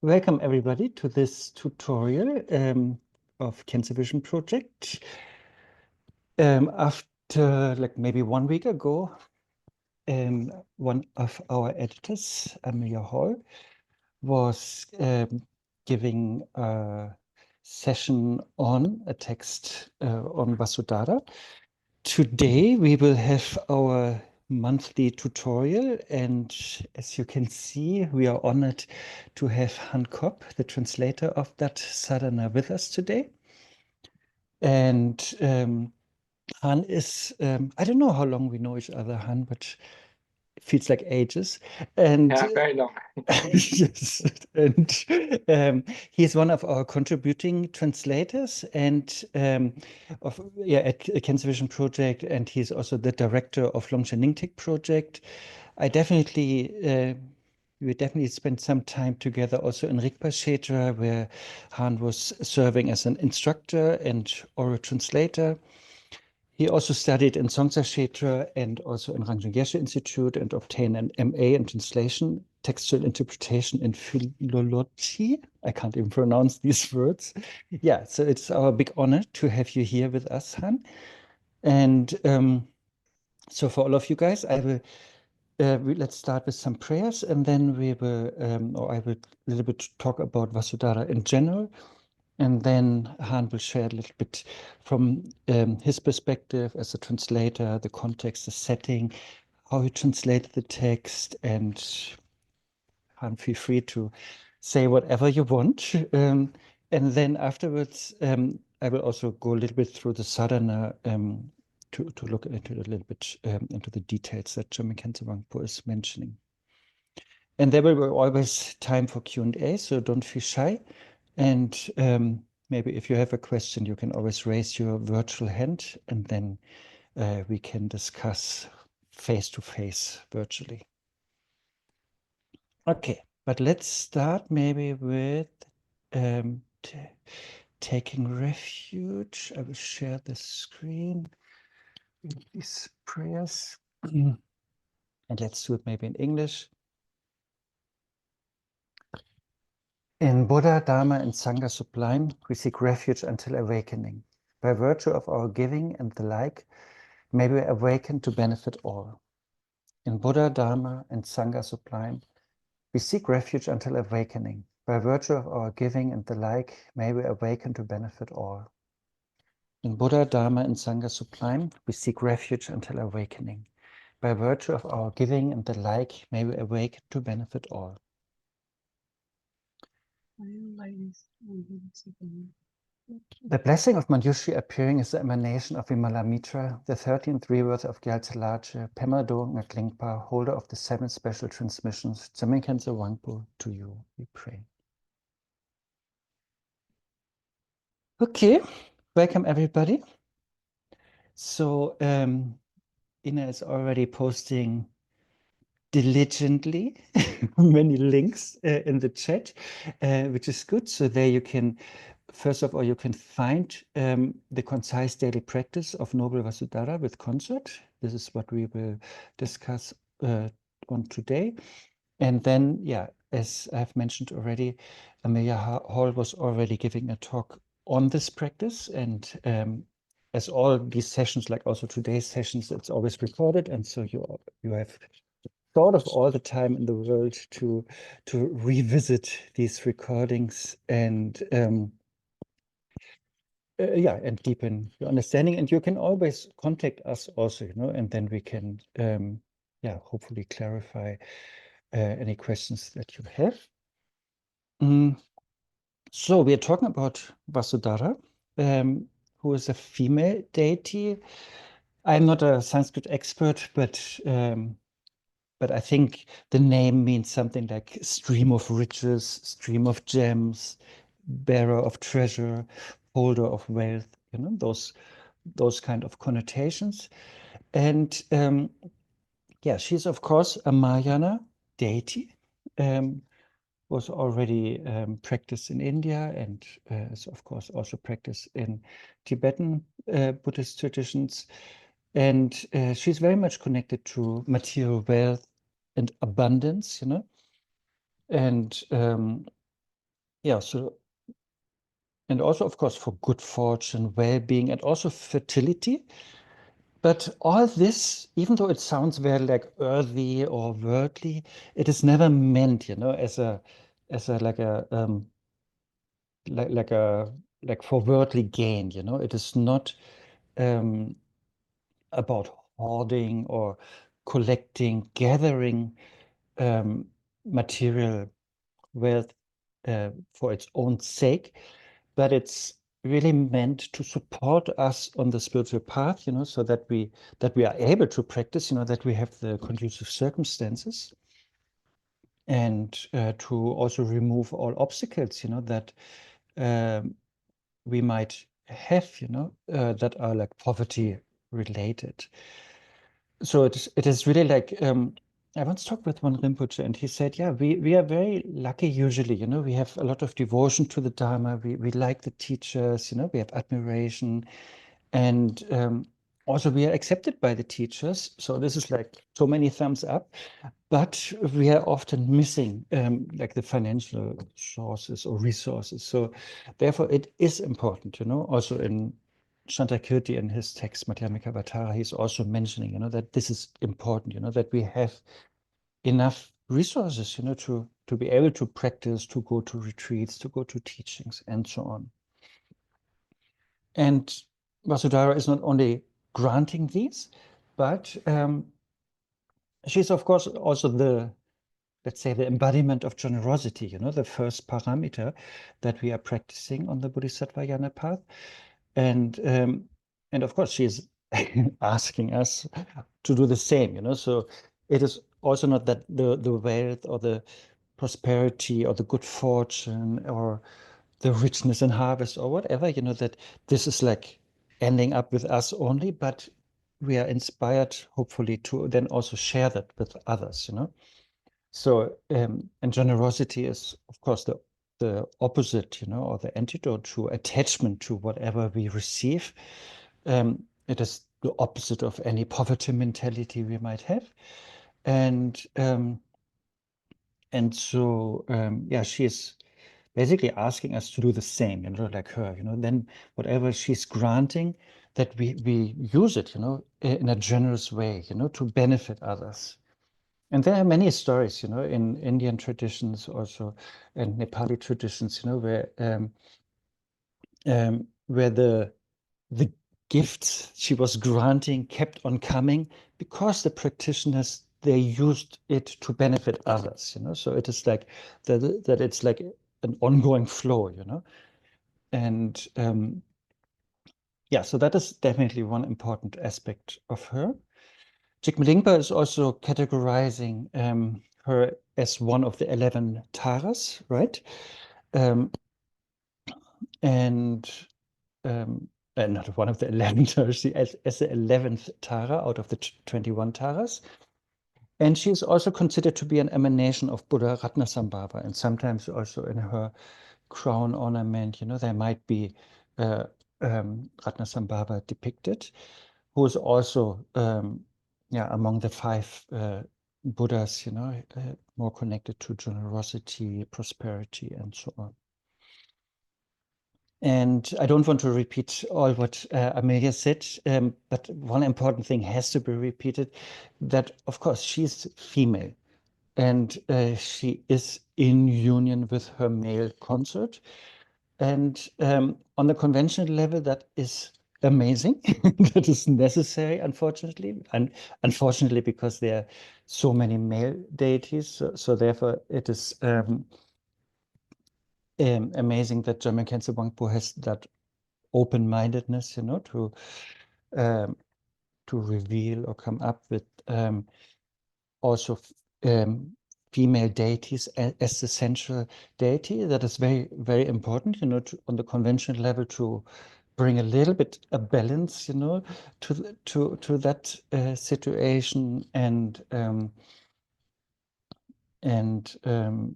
Welcome everybody to this tutorial of Cancer Vision project. After like maybe 1 week ago, one of our editors, Amelia Hall, was giving a session on a text on Vasudhārā. Today we will have our monthly tutorial, and as you can see, we are honored to have Han Kopp, the translator of that sadhana, with us today. And Han is, I don't know how long we know each other, Han, but it feels like ages. And yeah, very long. yes, and he's one of our contributing translators and at Cancer Vision project, and he's also the director of Longshan project. We definitely spent some time together also in Rigpa Kshetra, where Han was serving as an instructor and oral translator. He also studied in Concise Kshetra and also in Rangjung Geshe Institute and obtained an MA in translation, textual interpretation, and philology. I can't even pronounce these words. Yeah, so it's our big honor to have you here with us, Han. And so for all of you guys, I will let's start with some prayers, and then we will, or I will a little bit talk about Vasudhārā in general. And then Han will share a little bit from his perspective as a translator, the context, the setting, how he translated the text, and Han, feel free to say whatever you want. And then afterwards, I will also go a little bit through the sadhana to look into a little bit into the details that German Cancer Wangpo is mentioning. And there will be always time for Q&A, so don't feel shy. And maybe if you have a question, you can always raise your virtual hand, and then we can discuss face-to-face virtually. Okay, but let's start maybe with taking refuge. I will share the screen with these prayers. And let's do it maybe in English. In Buddha, Dharma, and Sangha sublime, we seek refuge until awakening. By virtue of our giving and the like, may we awaken to benefit all. In Buddha, Dharma, and Sangha sublime, we seek refuge until awakening. By virtue of our giving and the like, may we awaken to benefit all. In Buddha, Dharma, and Sangha sublime, we seek refuge until awakening. By virtue of our giving and the like, may we awaken to benefit all. The blessing of Manjushri appearing is the emanation of Vimalamitra, the 13th rebirth of Gyaltse Lache, Pema Do Ngaklingpa, holder of the 7 special transmissions, German Cancer Wangpo, to you we pray. Okay, welcome everybody. So Ina is already posting diligently many links in the chat, which is good. So there you can, first of all, you can find the concise daily practice of Noble Vasudhārā with Consort. This is what we will discuss on today. And then, yeah, as I've mentioned already, Amelia Hall was already giving a talk on this practice. And as all these sessions, like also today's sessions, it's always recorded. And so you have sort of all the time in the world to revisit these recordings and yeah, and deepen your understanding. And you can always contact us also, you know, and then we can yeah, hopefully clarify any questions that you have. So we are talking about Vasudhārā, who is a female deity. I'm not a Sanskrit expert, but I think the name means something like stream of riches, stream of gems, bearer of treasure, holder of wealth, you know, those kind of connotations. And yeah, she's of course a Mahayana deity, was already practiced in India, and is of course also practiced in Tibetan Buddhist traditions. And she's very much connected to material wealth and abundance, you know. And yeah, so, and also, of course, for good fortune, well-being, and also fertility. But all this, even though it sounds very like earthy or worldly, it is never meant, as a like a like for worldly gain, It is not about hoarding or collecting, gathering material wealth for its own sake, but it's really meant to support us on the spiritual path, so that we are able to practice, that we have the conducive circumstances, and to also remove all obstacles, that um, we might have, that are like poverty related. So it is really like I once talked with one Rinpoche, and he said, yeah, we are very lucky usually, we have a lot of devotion to the Dharma. We like the teachers, we have admiration, and also we are accepted by the teachers. So this is like so many thumbs up, but we are often missing like the financial sources or resources. So therefore it is important, also in Shantakirti in his text Madhyamika Vatara, he's also mentioning, that this is important, that we have enough resources, to be able to practice, to go to retreats, to go to teachings, and so on. And Vasudhārā is not only granting these, but she's of course also let's say, the embodiment of generosity, the first parameter that we are practicing on the Bodhisattva Yana path. And of course, she's asking us to do the same, So it is also not that the wealth or the prosperity or the good fortune or the richness and harvest or whatever, that this is like ending up with us only, but we are inspired, hopefully, to then also share that with others. So, and generosity is, of course, the opposite, or the antidote to attachment to whatever we receive. It is the opposite of any poverty mentality we might have. And so, yeah, she is basically asking us to do the same, like her, then whatever she's granting, that we use it, in a generous way, to benefit others. And there are many stories, in Indian traditions also, and Nepali traditions, where the gifts she was granting kept on coming because the practitioners, they used it to benefit others, So it is like that it's like an ongoing flow, And yeah, so that is definitely one important aspect of her. Jigme is also categorizing her as one of the 11 taras, right? Um, and not one of the 11 taras, as the 11th tara out of the 21 taras. And she is also considered to be an emanation of Buddha Ratnasambhava, and sometimes also in her crown ornament, there might be Ratnasambhava depicted, who is also yeah, among the 5 Buddhas, more connected to generosity, prosperity, and so on. And I don't want to repeat all what Amelia said, but one important thing has to be repeated, that of course she's female, and she is in union with her male consort. And on the conventional level, that is amazing. That is necessary, unfortunately. And unfortunately, because there are so many male deities. So therefore, it is amazing that German Khyentse Wangpo has that open-mindedness, um, to reveal or come up with also female deities as the central deity. That is very, very important, on the conventional level, to bring a little bit a balance, to that situation, and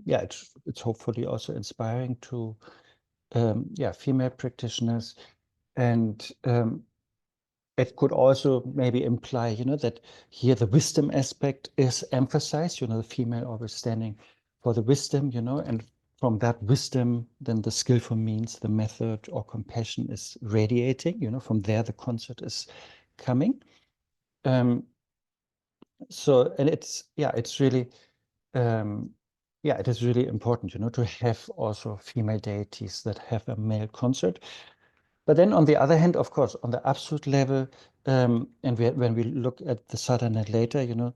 yeah, it's hopefully also inspiring to yeah, female practitioners, and it could also maybe imply, that here the wisdom aspect is emphasized, the female always standing for the wisdom, and from that wisdom, then the skillful means, the method or compassion is radiating, you know, from there the consort is coming. So, and it's, yeah, it's really, yeah, it is really important, you know, to have also female deities that have a male consort. But then on the other hand, of course, on the absolute level, and when we look at the sādhanā later, you know,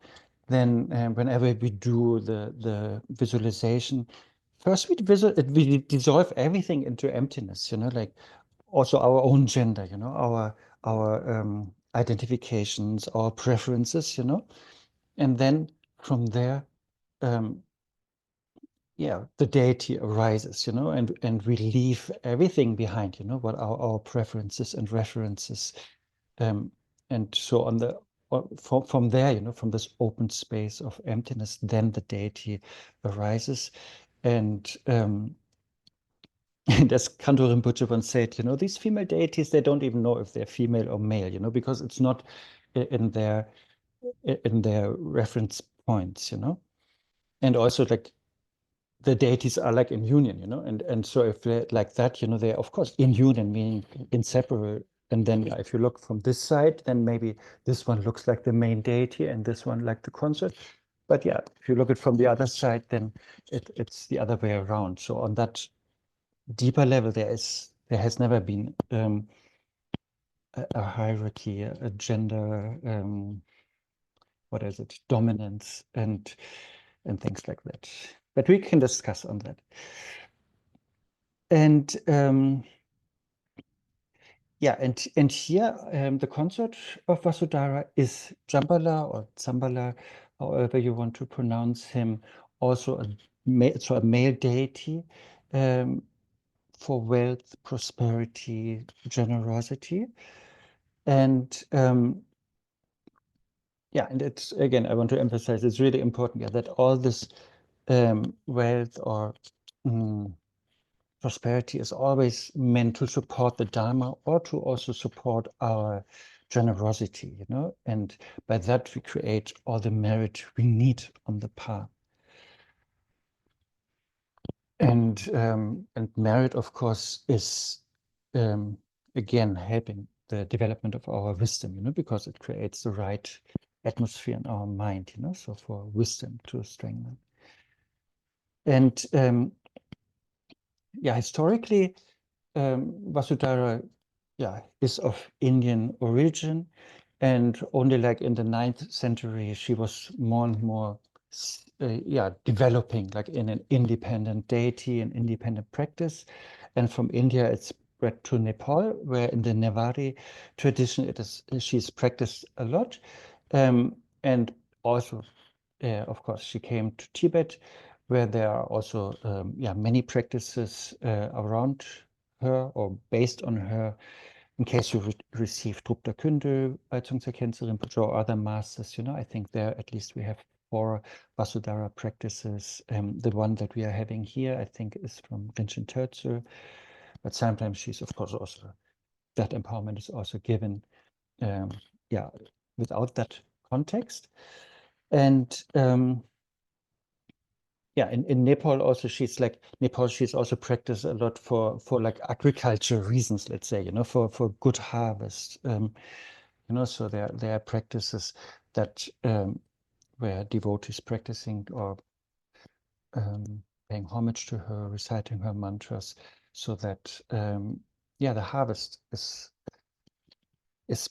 then whenever we do the visualization, first we dissolve everything into emptiness, you know, like also our own gender, you know, our identifications, our preferences, you know, and then from there, yeah, the deity arises, you know, and we leave everything behind, you know, what our preferences and references, and so on the from there, you know, from this open space of emptiness, then the deity arises, and and as Kanto Rinpoche once said, you know, these female deities, they don't even know if they're female or male, you know, because it's not in their reference points, you know, and also like the deities are like in union, you know, and so if they're like that, you know, they're of course in union, meaning inseparable. And then if you look from this side, then maybe this one looks like the main deity and this one like the consort. But yeah, if you look at from the other side, then it's the other way around. So on that deeper level, there has never been a hierarchy, a gender, what is it, dominance and things like that. But we can discuss on that. And yeah, and here the consort of Vasudhārā is Jambala or Zambala, however you want to pronounce him, also a male deity for wealth, prosperity, generosity. And yeah, and it's, again, I want to emphasize, it's really important, yeah, that all this wealth or prosperity is always meant to support the Dharma or to also support our generosity, you know, and by that we create all the merit we need on the path. And merit, of course, is again helping the development of our wisdom, you know, because it creates the right atmosphere in our mind, you know, so for wisdom to strengthen. And yeah, historically, Vasudhārā, yeah, is of Indian origin, and only like in the 9th century, she was more and more, yeah, developing like in an independent deity and independent practice. And from India, it's spread to Nepal, where in the Newari tradition, she's practiced a lot, and also, of course, she came to Tibet, where there are also yeah, many practices around her or based on her. In case you receive Drupta Kunde by Tsongtse Khyentse Rinpoche or other masters, you know, I think there at least we have 4 Vasudhārā practices. The one that we are having here, I think, is from Rinchen Tertsu, but sometimes she's, of course, also, that empowerment is also given, yeah, without that context. And yeah, in Nepal also, she's also practiced a lot for like agriculture reasons, let's say, you know, for good harvest. You know, so there are practices that where devotees practicing or paying homage to her, reciting her mantras, so that yeah, the harvest is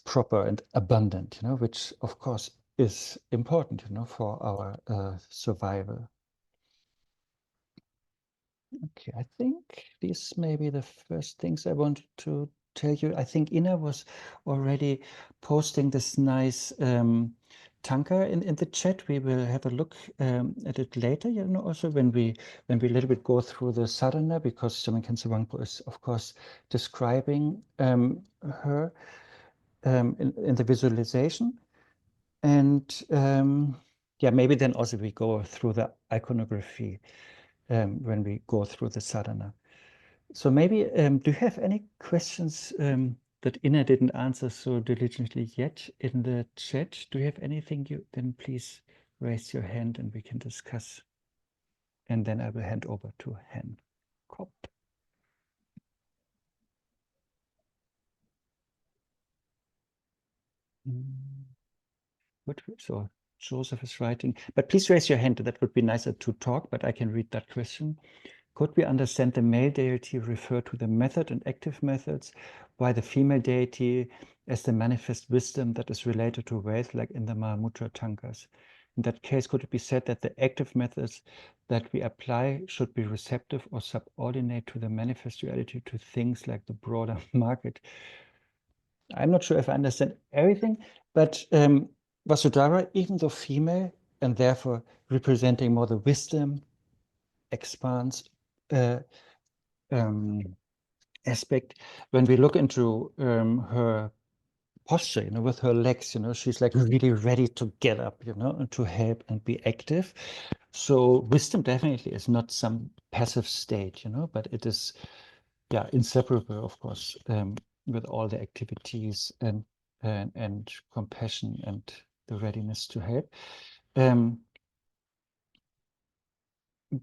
proper and abundant, you know, which of course is important, you know, for our survival. Okay, I think these may be the first things I wanted to tell you. I think Ina was already posting this nice tanka in the chat. We will have a look at it later, you know, also when we a little bit go through the sādhanā, because Saman Khyentse Wangpo is, of course, describing her in the visualization. And yeah, maybe then also we go through the iconography when we go through the sādhanā. So maybe, do you have any questions that Ina didn't answer so diligently yet in the chat? Do you have anything, then please raise your hand and we can discuss and then I will hand over to Hen Kopp. Good. So Joseph is writing, but please raise your hand. That would be nicer to talk, but I can read that question. Could we understand the male deity refer to the method and active methods, while the female deity as the manifest wisdom that is related to wealth, like in the Mahamudra Tankas? In that case, could it be said that the active methods that we apply should be receptive or subordinate to the manifest reality, to things like the broader market? I'm not sure if I understand everything, but Vasudhārā, even though female and therefore representing more the wisdom, expanse aspect, when we look into her posture, with her legs, she's like really ready to get up, and to help and be active. So wisdom definitely is not some passive state, but it is, inseparable, of course, with all the activities and compassion and the readiness to help.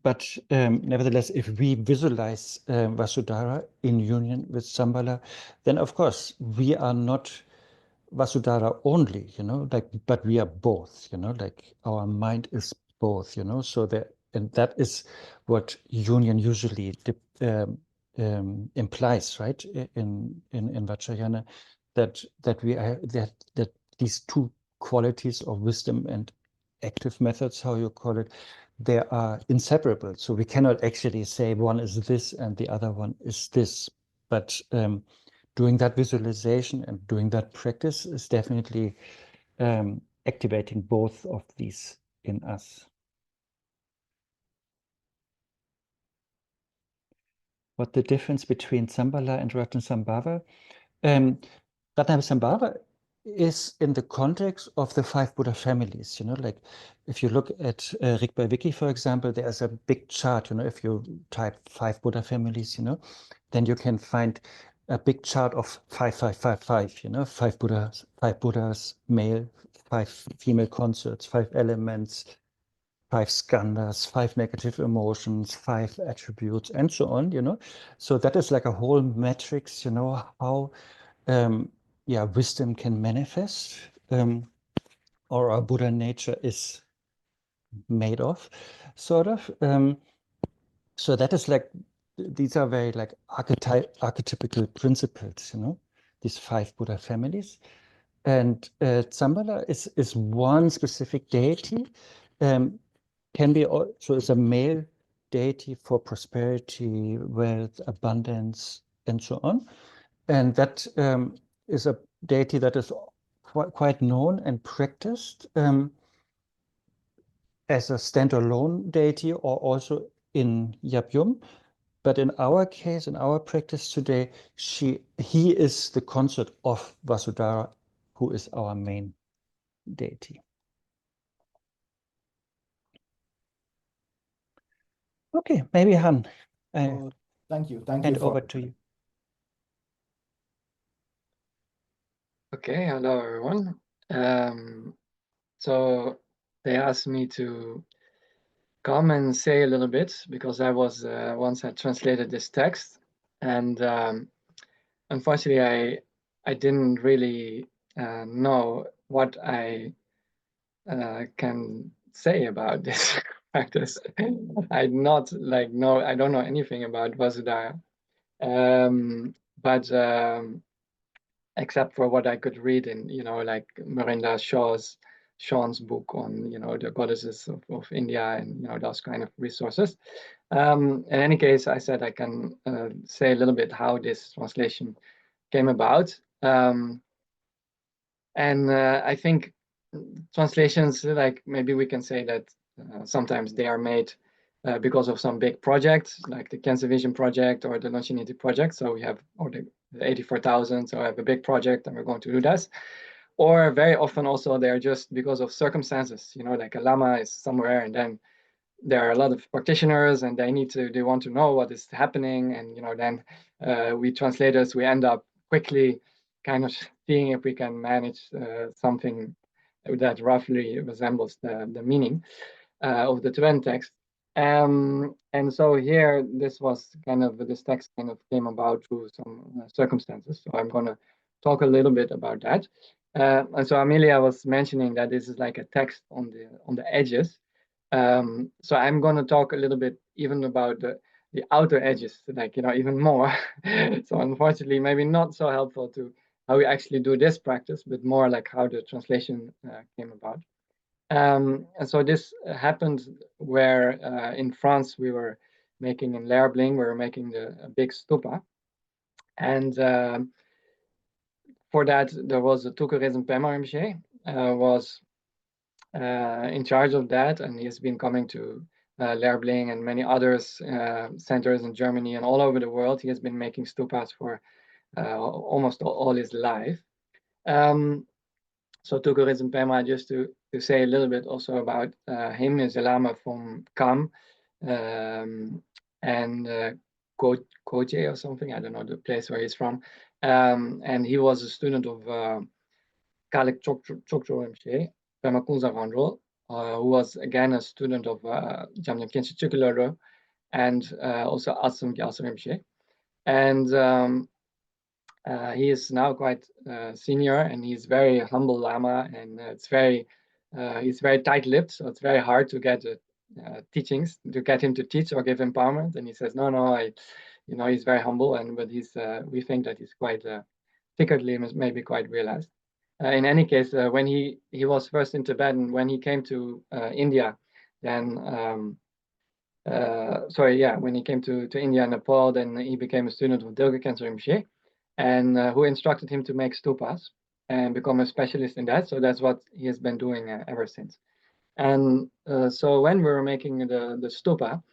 But nevertheless, if we visualize Vasudhārā in union with Shambhala, then of course we are not Vasudhārā only, but we are both, like our mind is both, so that, and that is what union usually implies, right? In Vajrayana, that we are that these two qualities of wisdom and active methods, how you call it, they are inseparable. So we cannot actually say one is this and the other one is this. But doing that visualization and doing that practice is definitely activating both of these in us. What the difference between Shambhala and Ratnasambhava? Ratnasambhava is in the context of the 5 Buddha families, like if you look at Rigpa Wiki, for example, there's a big chart, if you type 5 Buddha families, then you can find a big chart of 5, 5, 5, 5, 5 Buddhas, male, 5 female consorts, 5 elements, 5 skandhas, 5 negative emotions, 5 attributes, and so on, So that is like a whole matrix, how wisdom can manifest, or our Buddha nature is made of, sort of. So that is like, these are very like archetypical principles, these 5 Buddha families. And Shambhala is one specific deity, can be also is a male deity for prosperity, wealth, abundance, and so on. And that is a deity that is quite known and practiced as a standalone deity, or also in Yab-yum. But in our case, in our practice today, he is the consort of Vasudhārā, who is our main deity. Okay, maybe Han. Thank you. Thank hand you for over to you. Okay, hello everyone. So they asked me to come and say a little bit, because I was once had translated this text, and unfortunately I didn't really know what I can say about this practice. I don't know anything about Vasudhārā, but except for what I could read in, like Mirinda Shaw's book on, the goddesses of India, and, those kind of resources. In any case, I said I can say a little bit how this translation came about. And I think translations, like maybe we can say that sometimes they are made because of some big project, like the Cancer Vision project or the Longevity project. So we have, or the 84,000, so I have a big project and we're going to do this. Or very often also they're just because of circumstances, like a lama is somewhere and then there are a lot of practitioners and they want to know what is happening. And, then we translators, we end up quickly kind of seeing if we can manage something that roughly resembles the meaning of the Tibetan text. And so here, this text kind of came about through some circumstances. So I'm going to talk a little bit about that. And so Amelia was mentioning that this is like a text on the edges. So I'm going to talk a little bit even about the outer edges, like, even more. So unfortunately, maybe not so helpful to how we actually do this practice, but more like how the translation came about. And so this happened where in France we were making in Lerab Ling, we were making a big stupa. And for that, there was a Tukurezen Pema Rinpoche was in charge of that, and he's been coming to Lerab Ling and many others centers in Germany and all over the world. He has been making stupas for almost all his life. So Tukurezen Pema, just to say a little bit also about him, is a Lama from Kam and Koje or something, I don't know the place where he's from. And he was a student of Kalek Chokcho Rinpoche, Pema Kunza Randro, who was again a student of Jamnyam Khyentse Chukilolo and also Atsum Gyaltsen Rinpoche. And he is now quite senior, and he's very humble Lama, and he's very tight-lipped, so it's very hard to get teachings, to get him to teach or give empowerment. And he says, no, he's very humble, but we think that he's quite secretly maybe quite realized. In any case, when he was first in Tibet, and when he came to India, then when he came to India and Nepal, then he became a student of Dilga Khyentse Rinpoche, and who instructed him to make stupas and become a specialist in that. So that's what he has been doing ever since. And so when we were making the stupa,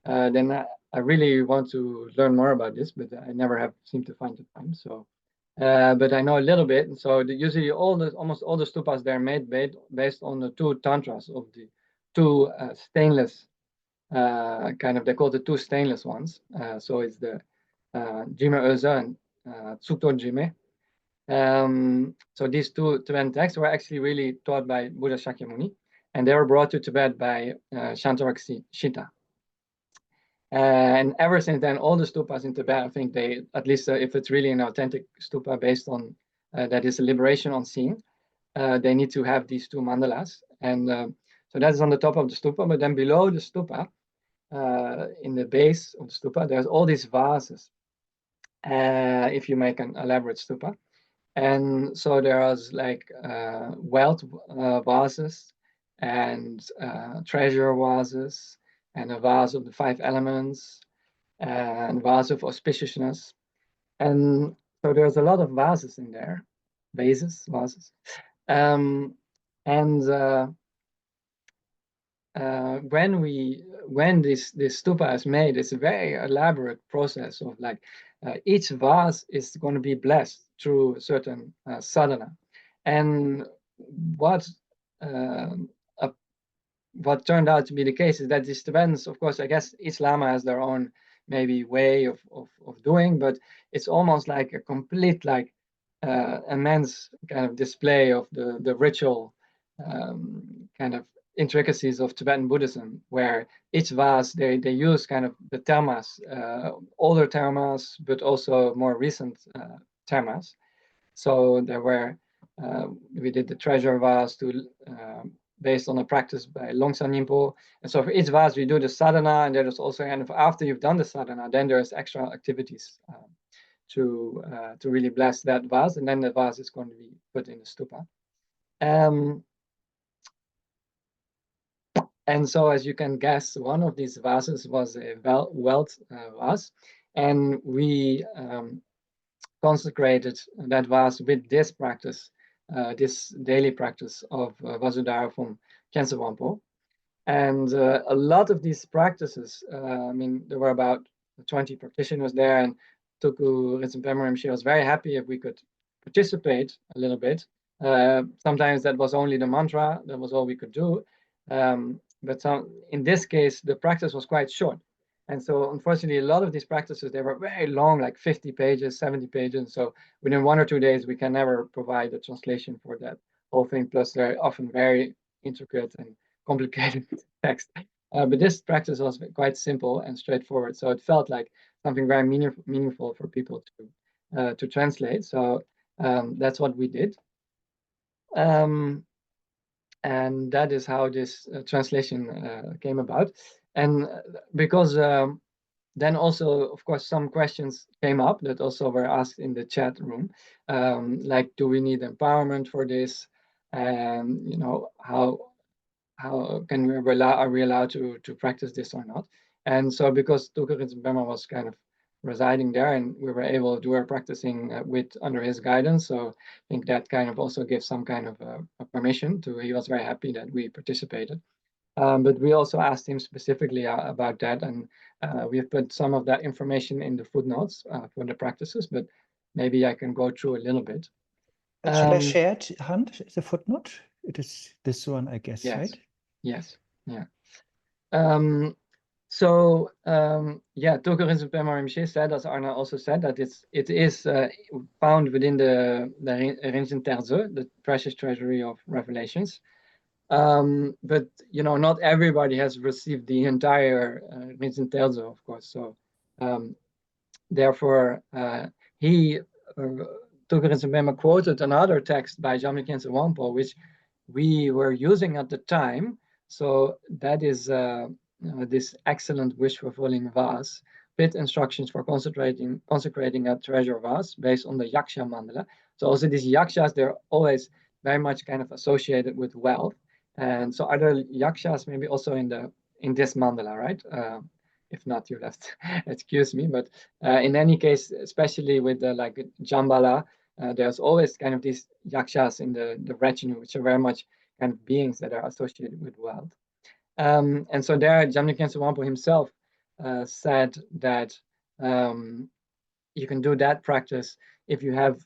then I really want to learn more about this, but I never have seemed to find the time. So, but I know a little bit. And so usually almost all the stupas, they're made based on the two tantras of the two stainless they call the two stainless ones. So it's the Jime Öza and Tsukto Jime. So these two Tibetan texts were actually really taught by Buddha Shakyamuni, and they were brought to Tibet by Shantarak Shita. And ever since then, all the stupas in Tibet, I think they, at least if it's really an authentic stupa based on, that is a liberation on seeing, they need to have these two mandalas. And so that's on the top of the stupa, but then below the stupa, in the base of the stupa, there's all these vases, if you make an elaborate stupa. And so there was like wealth vases and treasure vases, and a vase of the 5 elements, and vase of auspiciousness. And so there's a lot of vases in there, vases. And when this stupa is made, it's a very elaborate process of like each vase is going to be blessed through a certain sādhanā. And what turned out to be the case is that these Tibetans, of course, I guess each Lama has their own maybe way of doing, but it's almost like a complete immense kind of display of the ritual kind of intricacies of Tibetan Buddhism, where each vase they use kind of the termas, older termas, but also more recent termas. So there were we did the treasure vase based on a practice by Longsan Yinpo, and so for each vase we do the sādhanā, and there's also kind of after you've done the sādhanā, then there's extra activities to really bless that vase, and then the vase is going to be put in the stupa. And so, as you can guess, one of these vases was a wealth vase, and we consecrated that vase with this practice, this daily practice of Vasudhārā from Khyentse Wampo. And a lot of these practices, I mean, there were about 20 practitioners there, and Tuku Rinpoche Rinpoche was very happy if we could participate a little bit. Sometimes that was only the mantra, that was all we could do. But in this case, the practice was quite short. And so unfortunately, a lot of these practices, they were very long, like 50 pages, 70 pages. So within 1 or 2 days, we can never provide a translation for that whole thing. Plus, they're often very intricate and complicated text. But this practice was quite simple and straightforward, so it felt like something very meaningful for people to translate. So that's what we did. And that is how this translation came about. And because then also, of course, some questions came up that also were asked in the chat room, like, do we need empowerment for this? And you know, how can we are we allowed to practice this or not? And so because Tukarit Bema was kind of residing there, and we were able to do our practicing under his guidance, so I think that kind of also gives some kind of a permission to. He was very happy that we participated. But we also asked him specifically about that, and we have put some of that information in the footnotes for the practices, but maybe I can go through a little bit. Shall I share it, Hand, the footnote? It is this one, I guess, yes. right? Yes, yeah. So Tokeris Pemar said, as Arne also said, that it is found within the Rinzin Terze, the precious treasury of revelations. But you know, not everybody has received the entire Rinzin Terze, of course. So therefore, he Tokeris Pemar quoted another text by Jamnikense Wampo, which we were using at the time. So that is this excellent wish-fulfilling vase with instructions for consecrating a treasure vase based on the yaksha mandala. So also these yakshas, they're always very much kind of associated with wealth. And so are there yakshas maybe also in this mandala, right? If not, you'll have to excuse me. But in any case, especially with the like Jambala, there's always kind of these yakshas in the retinue, which are very much kind of beings that are associated with wealth. And so there, Jamnikense Wampo himself said that you can do that practice if you have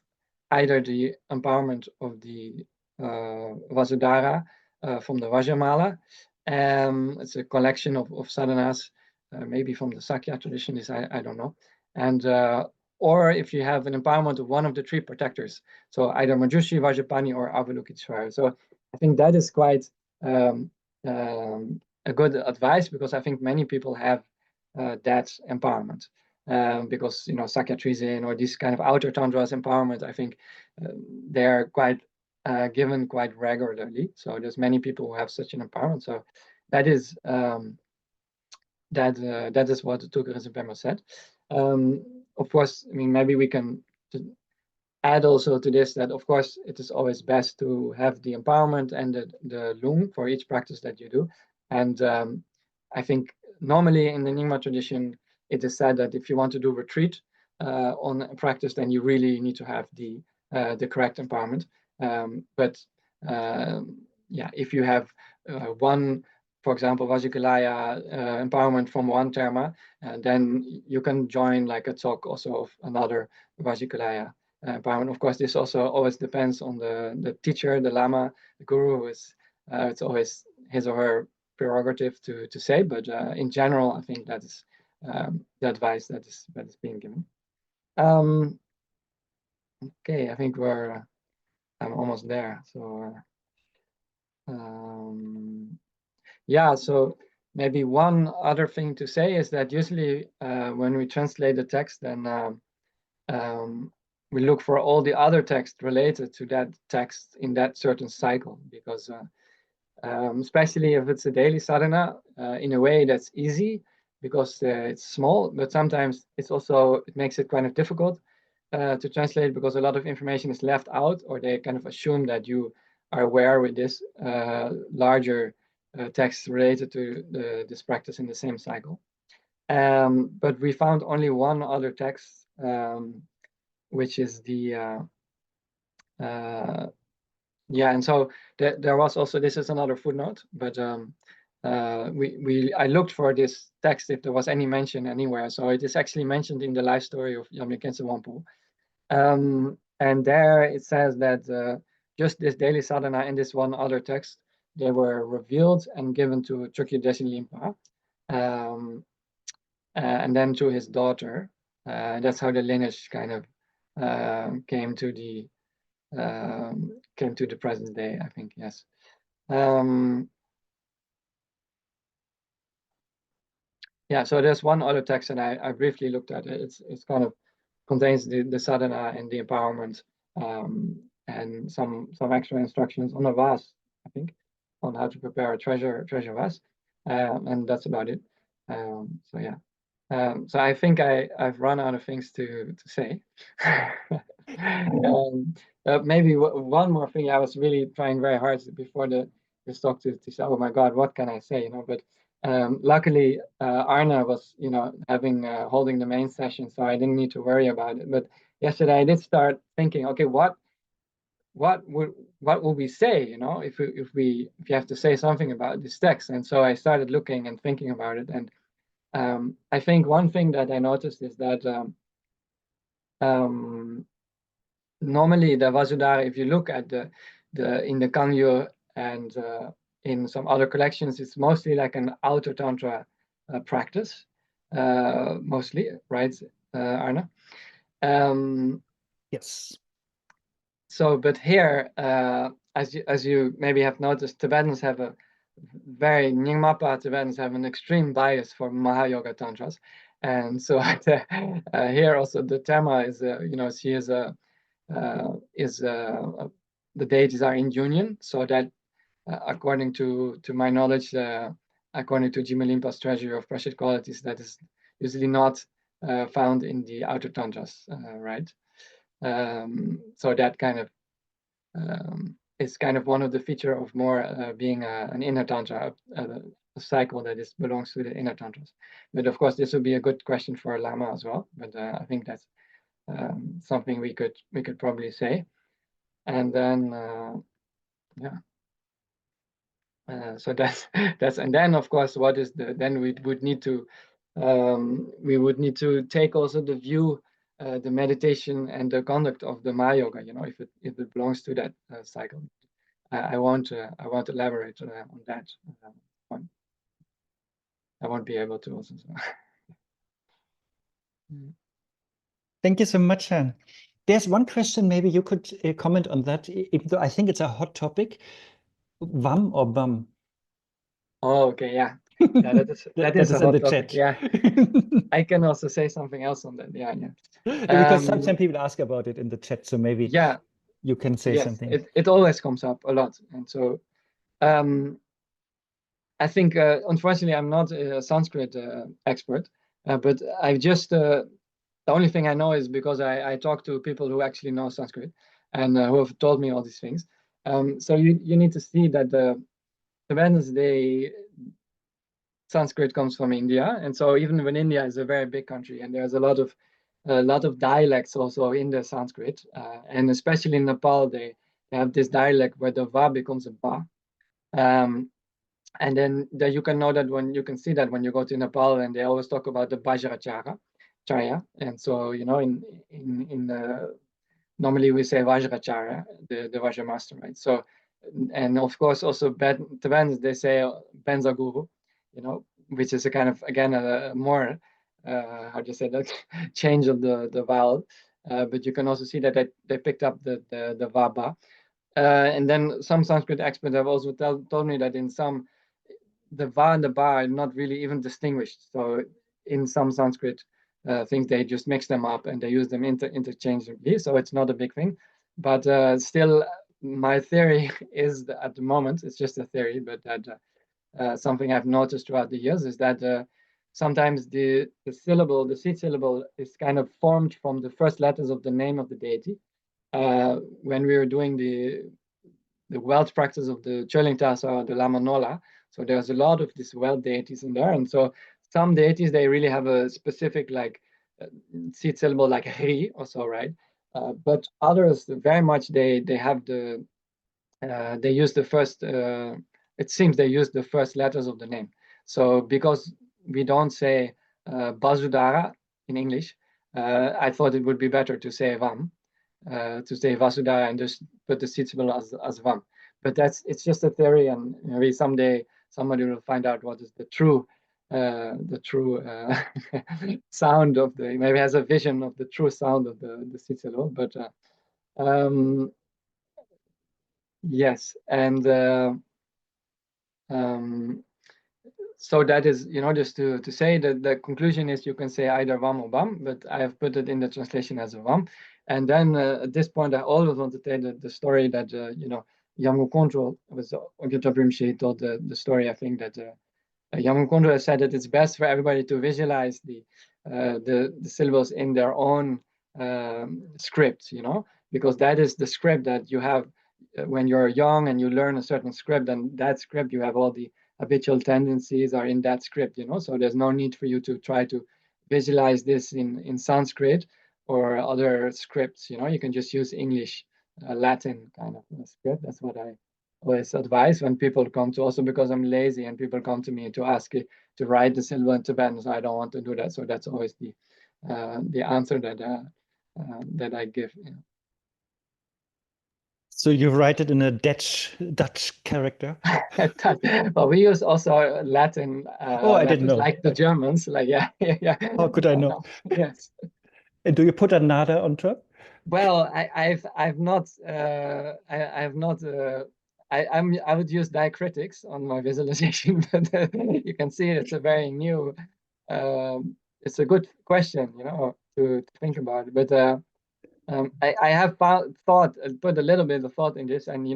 either the empowerment of the Vasudhārā from the Vajramala. It's a collection of sadhanas, maybe from the Sakya tradition, I don't know. And or if you have an empowerment of one of the three protectors, so either Manjushri, Vajrapani, or Avalokiteshvara. So I think that is quite a good advice, because I think many people have that empowerment. Because you know, Sakya Trizin or these kind of outer tantras empowerment, I think they're quite given quite regularly. So there's many people who have such an empowerment. So that is that is what Tokeris Pemar said. Of course, I mean, maybe we can add also to this that, of course, it is always best to have the empowerment and the lung for each practice that you do. And I think normally in the Nyingma tradition, it is said that if you want to do retreat on a practice, then you really need to have the correct empowerment. Yeah, if you have one, for example, Vajikalaya empowerment from one terma, then you can join like a talk also of another Vajikalaya empowerment. Of course, this also always depends on the teacher, the Lama, the Guru, who is it's always his or her prerogative to say, but in general, I think that is the advice that is being given. Okay, I think I'm almost there. So yeah, so maybe one other thing to say is that usually when we translate the text, then we look for all the other text related to that text in that certain cycle, because especially if it's a daily sadhana, in a way that's easy because it's small, but sometimes it makes it kind of difficult to translate, because a lot of information is left out, or they kind of assume that you are aware with this larger text related to this practice in the same cycle. But we found only one other text, which is the and so there was also, this is another footnote, but I looked for this text if there was any mention anywhere. So it is actually mentioned in the life story of Jamnikense Wampo. And there it says that just this daily sadhana and this one other text, they were revealed and given to Chokyi Deshi Limpa, and then to his daughter. That's how the lineage kind of came to the present day, I think. Yes. yeah, so there's one other text that I briefly looked at. It's kind of contains the sādhanā and the empowerment, and some extra instructions on a vase, I think, on how to prepare a treasure vase, and that's about it. So yeah, so I think I've run out of things to say. Maybe one more thing. I was really trying very hard before this talk to say, oh my God, what can I say? But luckily Arne was having holding the main session, so I didn't need to worry about it. But yesterday I did start thinking, okay, what will we say, if you have to say something about this text? And so I started looking and thinking about it, and I think one thing that I noticed is that normally the Vasudhārā, if you look at the in the Kangyur and in some other collections, it's mostly like an outer tantra practice, mostly, right, Arne? Yes. So, but here, as you maybe have noticed, Tibetans have a very Nyingmapa Tibetans have an extreme bias for Mahayoga tantras, and so here also the Tema is, she is a the deities are in union, so that according to my knowledge, according to Jima Limpa's Treasury of Precious Qualities, that is usually not found in the outer tantras, right? So that kind of is kind of one of the feature of more being an inner tantra, a cycle that belongs to the inner tantras. But of course, this would be a good question for a Lama as well. But I think that's something we could probably say. And then yeah. So that's and then of course, what is then we would need to take also the view, the meditation and the conduct of the Mahayoga, if it belongs to that cycle. I won't elaborate on that point. I won't be able to also. Thank you so much, Arne. There's one question, maybe you could comment on that, even though I think it's a hot topic. Vam or bum? Oh, okay, yeah. Yeah, that is a hot topic. Chat. Yeah. I can also say something else on that. Yeah. Because some people ask about it in the chat, so maybe you can say something. It always comes up a lot. And so I think, unfortunately, I'm not a Sanskrit expert, but I've just, the only thing I know is because I talk to people who actually know Sanskrit and who have told me all these things. So you need to see that the Tibetans, Sanskrit comes from India, and so even when India is a very big country, and there's a lot of dialects also in the Sanskrit, and especially in Nepal, they have this dialect where the va becomes a ba, and then you can know that when you can see that when you go to Nepal, and they always talk about the Vajracharya, and so in the normally we say Vajracharya, the Vajra master, right? So, and of course also Tibetans, they say Benza Guru, which is a kind of, again, a more how do you say that, change of the vowel, but you can also see that they picked up the vaba, and then some Sanskrit experts have also told me that in some the va and the ba are not really even distinguished. So in some Sanskrit things, they just mix them up and they use them interchangeably, so it's not a big thing. But still, my theory is that at the moment, it's just a theory, but that something I've noticed throughout the years is that sometimes the syllable, the seed syllable, is kind of formed from the first letters of the name of the deity. When we were doing the wealth practice of the Chöling Tasa or the Lama Nola, so there's a lot of these wealth deities in there, and so some deities, they really have a specific seed syllable like Hri or so, right? But others very much they have they use the first. It seems they use the first letters of the name. So because we don't say Vasudhārā in English, I thought it would be better to say Vam, to say Vasudhārā and just put the seed syllable as Vam. But it's just a theory, and maybe someday somebody will find out what is the true sound of maybe has a vision of the true sound of the seed syllable. But yes, and so that is, just to say that the conclusion is you can say either vam or bam, but I have put it in the translation as a vam. And then at this point, I always want to tell the story that, Yamu Control was Ogyetabrimshi told the story, I think, that Yamu Control said that it's best for everybody to visualize the syllables in their own script, because that is the script that you have when you're young and you learn a certain script, and that script, you have all the habitual tendencies are in that script, so there's no need for you to try to visualize this in Sanskrit or other scripts. You can just use English, Latin kind of script. That's what I always advise when people come to, also because I'm lazy and people come to me to ask to write the syllable in Tibetan, so I don't want to do that. So that's always the answer that I give. So you write it in a Dutch character? Well, we use also Latin. I didn't know. Like the Germans, yeah. How could I know? Yes. And do you put a nada on top? Well, I would use diacritics on my visualization, but you can see it's a very new. It's a good question, to think about. But I have put a little bit of thought in this, and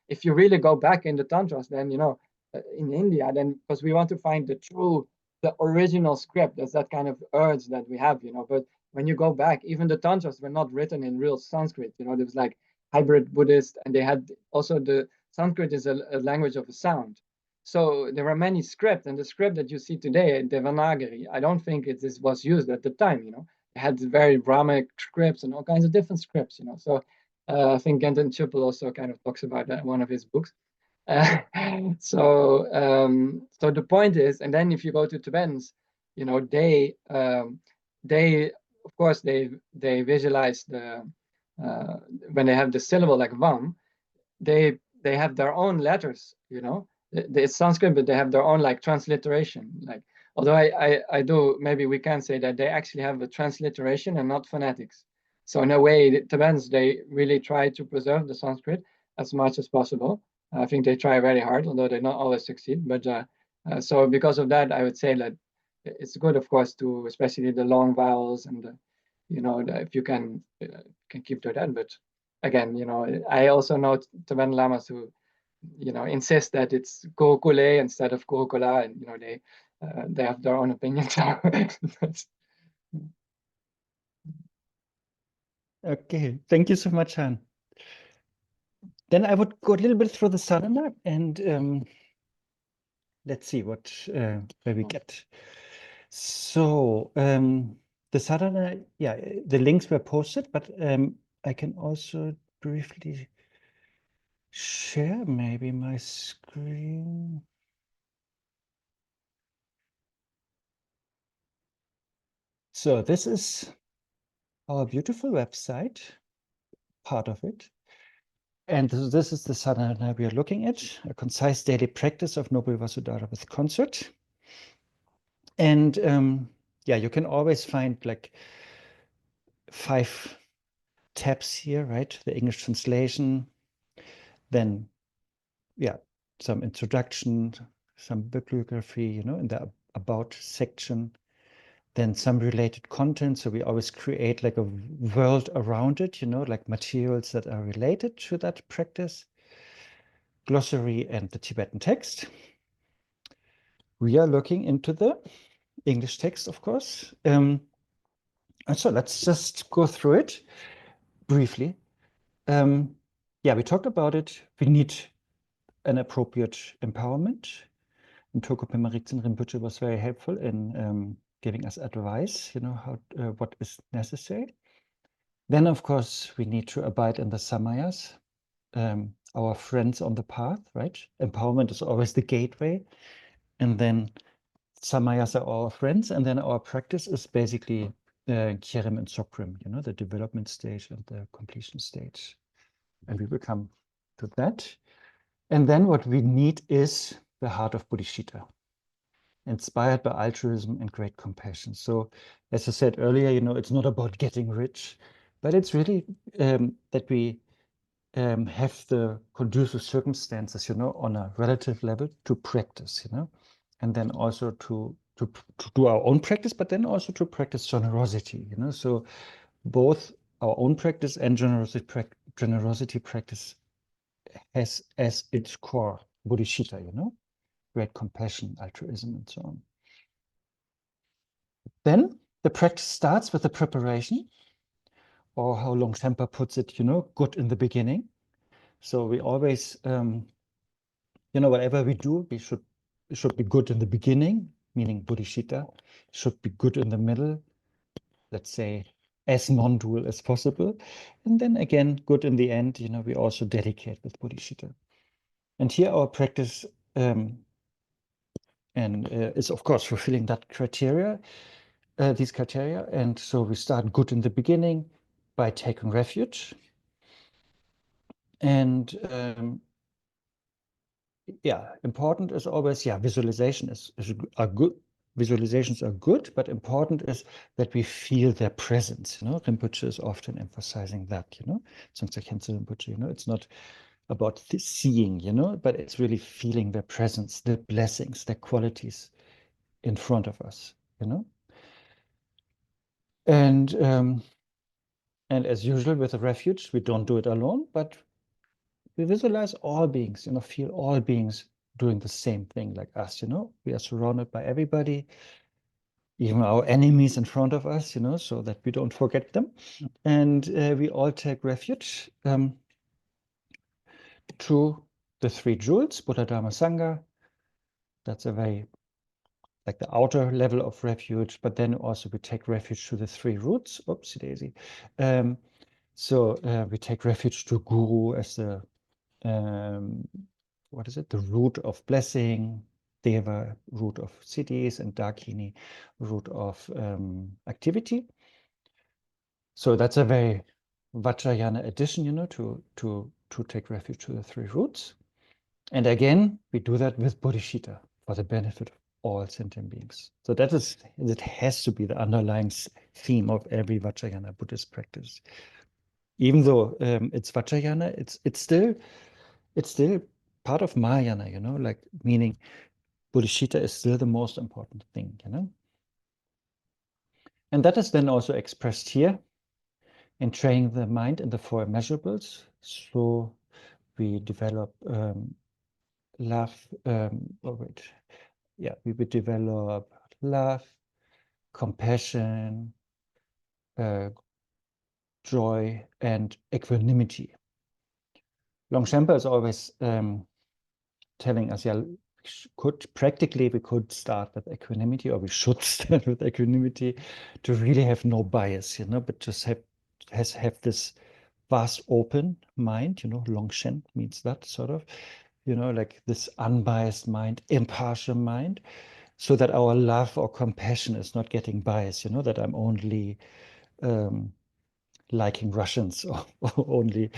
if you really go back in the tantras, then in India, then because we want to find the original script, there's that kind of urge that we have, but when you go back, even the tantras were not written in real Sanskrit. There was like hybrid Buddhist, and they had also the Sanskrit is a language of a sound. So there were many scripts, and the script that you see today, Devanagari, I don't think this was used at the time. It had very Brahmic scripts and all kinds of different scripts. So I think Genton Chupal also kind of talks about that in one of his books. So the point is, and then if you go to Tibetans, they of course they visualize when they have the syllable like vam, they have their own letters, it's Sanskrit, but they have their own like transliteration. Like, although I do, maybe we can say that they actually have a transliteration and not phonetics. So in a way, the Tibetans, they really try to preserve the Sanskrit as much as possible. I think they try very hard, although they not always succeed. But so because of that, I would say that it's good, of course, to especially the long vowels and if you can keep to that. But again, I also know Tibetan lamas who insist that it's Gurukule instead of Gurukula, and they have their own opinions. Okay, thank you so much, Han. Then I would go a little bit through the sādhanā, and let's see where we get. So the sādhanā, the links were posted, but I can also briefly share maybe my screen. So this is our beautiful website, part of it. And this is the sādhanā we are looking at, a concise daily practice of Noble Vasudhārā with Consort. And you can always find like 5 tabs here, right? The English translation, then, some introduction, some bibliography, in the About section, then some related content. So we always create like a world around it, like materials that are related to that practice. Glossary and the Tibetan text. We are looking into the English text, of course. And so let's just go through it briefly. We talked about it. We need an appropriate empowerment. And Toko Pemaritzen Rinpoche was very helpful in giving us advice, what is necessary. Then, of course, we need to abide in the samayas, our friends on the path, right? Empowerment is always the gateway. And then samayas are our friends. And then our practice is basically Kyerim and Sokrim, the development stage and the completion stage. And we will come to that. And then what we need is the heart of bodhicitta, inspired by altruism and great compassion. So as I said earlier, it's not about getting rich, but it's really that we have the conducive circumstances, on a relative level to practice, and then also to do our own practice, but then also to practice generosity, you know. So both our own practice and generosity practice has as its core bodhicitta, you know, great compassion, altruism, and so on. Then the practice starts with the preparation, or how Longchenpa puts it, you know, good in the beginning. So we always, you know, whatever we do, it should be good in the beginning, meaning bodhicitta, should be good in the middle, let's say, as non-dual as possible. And then again, good in the end, you know, we also dedicate with bodhicitta. And here our practice is, of course, fulfilling that criteria, these criteria. And so we start good in the beginning by taking refuge. And yeah, important is always, yeah, visualization are good. Visualizations are good, but important is that we feel their presence. You know, Rinpoche is often emphasizing that. You know, Songtse Khyentse Rinpoche. You know, it's not about seeing. You know, but it's really feeling their presence, their blessings, their qualities in front of us. You know, and as usual with a refuge, we don't do it alone, but we visualize all beings. You know, feel all beings doing the same thing like us. You know, we are surrounded by everybody, even our enemies in front of us, you know, so that we don't forget them. And we all take refuge to the three jewels, Buddha, Dharma, Sangha. That's a very, like the outer level of refuge, but then also we take refuge to the three roots. Oopsie daisy. So we take refuge to Guru as the, what is it? The root of blessing, Deva, root of cities, and Dakini, root of activity. So that's a very Vajrayana addition, you know, to take refuge to the three roots. And again, we do that with bodhicitta for the benefit of all sentient beings. So that has to be the underlying theme of every Vajrayana Buddhist practice. Even though it's Vajrayana, it's still part of Mahayana, you know, like meaning bodhicitta is still the most important thing, you know. And that is then also expressed here in training the mind in the four immeasurables. So we develop love, we would develop love, compassion, joy, and equanimity. Longchenpa is always telling us, yeah, we could start with equanimity, or we should start with equanimity to really have no bias, you know, but just have this vast open mind, you know, Longshen means that sort of, you know, like this unbiased mind, impartial mind, so that our love or compassion is not getting biased, you know, that I'm only liking Russians or only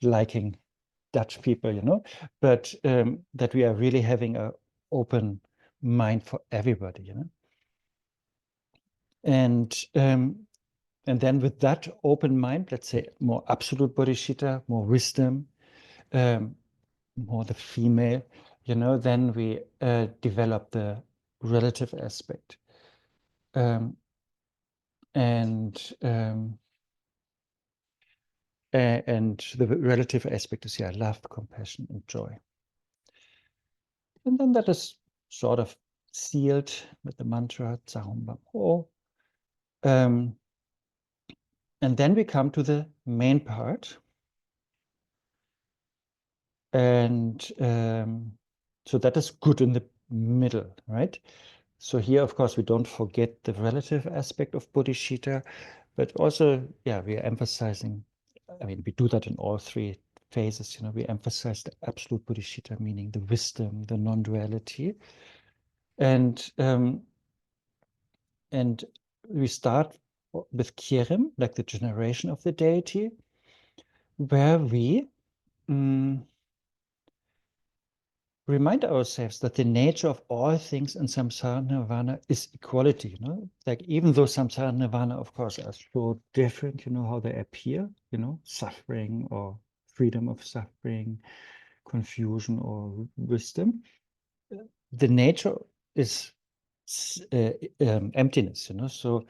liking Dutch people, you know, but that we are really having an open mind for everybody, you know. And then with that open mind, let's say more absolute bodhicitta, more wisdom, more the female, you know, then we develop the relative aspect. And the relative aspect is, yeah, love, compassion, and joy. And then that is sort of sealed with the mantra Tsahom Bam Ho. And then we come to the main part. And so that is good in the middle, right? So here, of course, we don't forget the relative aspect of bodhicitta, but also, yeah, we are emphasizing, I mean, we do that in all three phases, you know, we emphasize the absolute bodhicitta, meaning the wisdom, the non-duality. And we start with Kyerim, like the generation of the deity, where we remind ourselves that the nature of all things in samsara nirvana is equality, you know, like even though samsara nirvana, of course, are so different, you know, how they appear, you know, suffering or freedom of suffering, confusion or wisdom, the nature is emptiness, so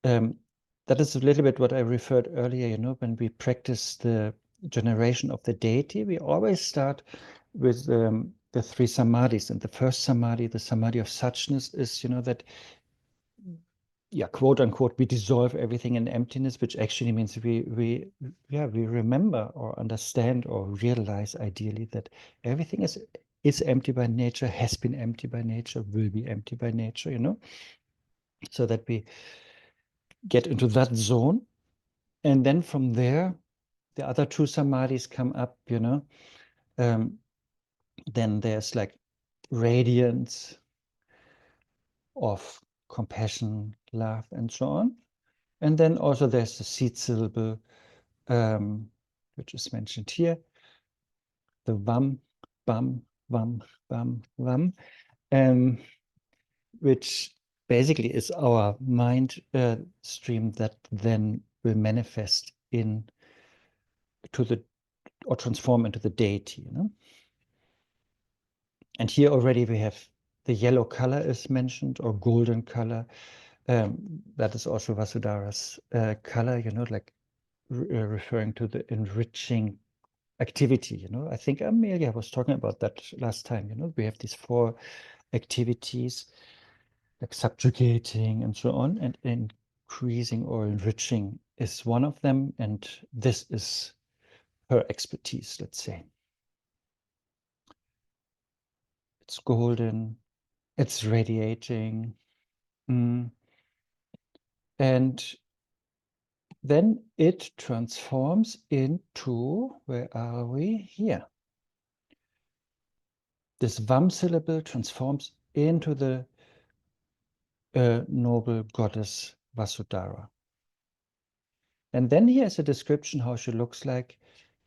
that is a little bit what I referred earlier, when we practice the generation of the deity, we always start with the three samadhis. And the first samadhi, the samadhi of suchness, is, that, quote unquote, we dissolve everything in emptiness, which actually means we remember or understand or realize ideally that everything is empty by nature, has been empty by nature, will be empty by nature, so that we get into that zone. And then from there, the other two samadhis come up, then there's like radiance of compassion, love, and so on. And then also there's the seed syllable, which is mentioned here, the vam, bam, vam, bam, vam, which basically is our mind stream that then will manifest or transform into the deity, And here already we have the yellow color is mentioned, or golden color. That is also Vasudhāra's color, like referring to the enriching activity, I think Amelia was talking about that last time, we have these 4 activities, like subjugating and so on, and increasing or enriching is one of them, and this is her expertise, let's say. It's golden, it's radiating, and then it transforms into, where are we? Here. This vam syllable transforms into the noble goddess Vasudhārā. And then here's a description how she looks like.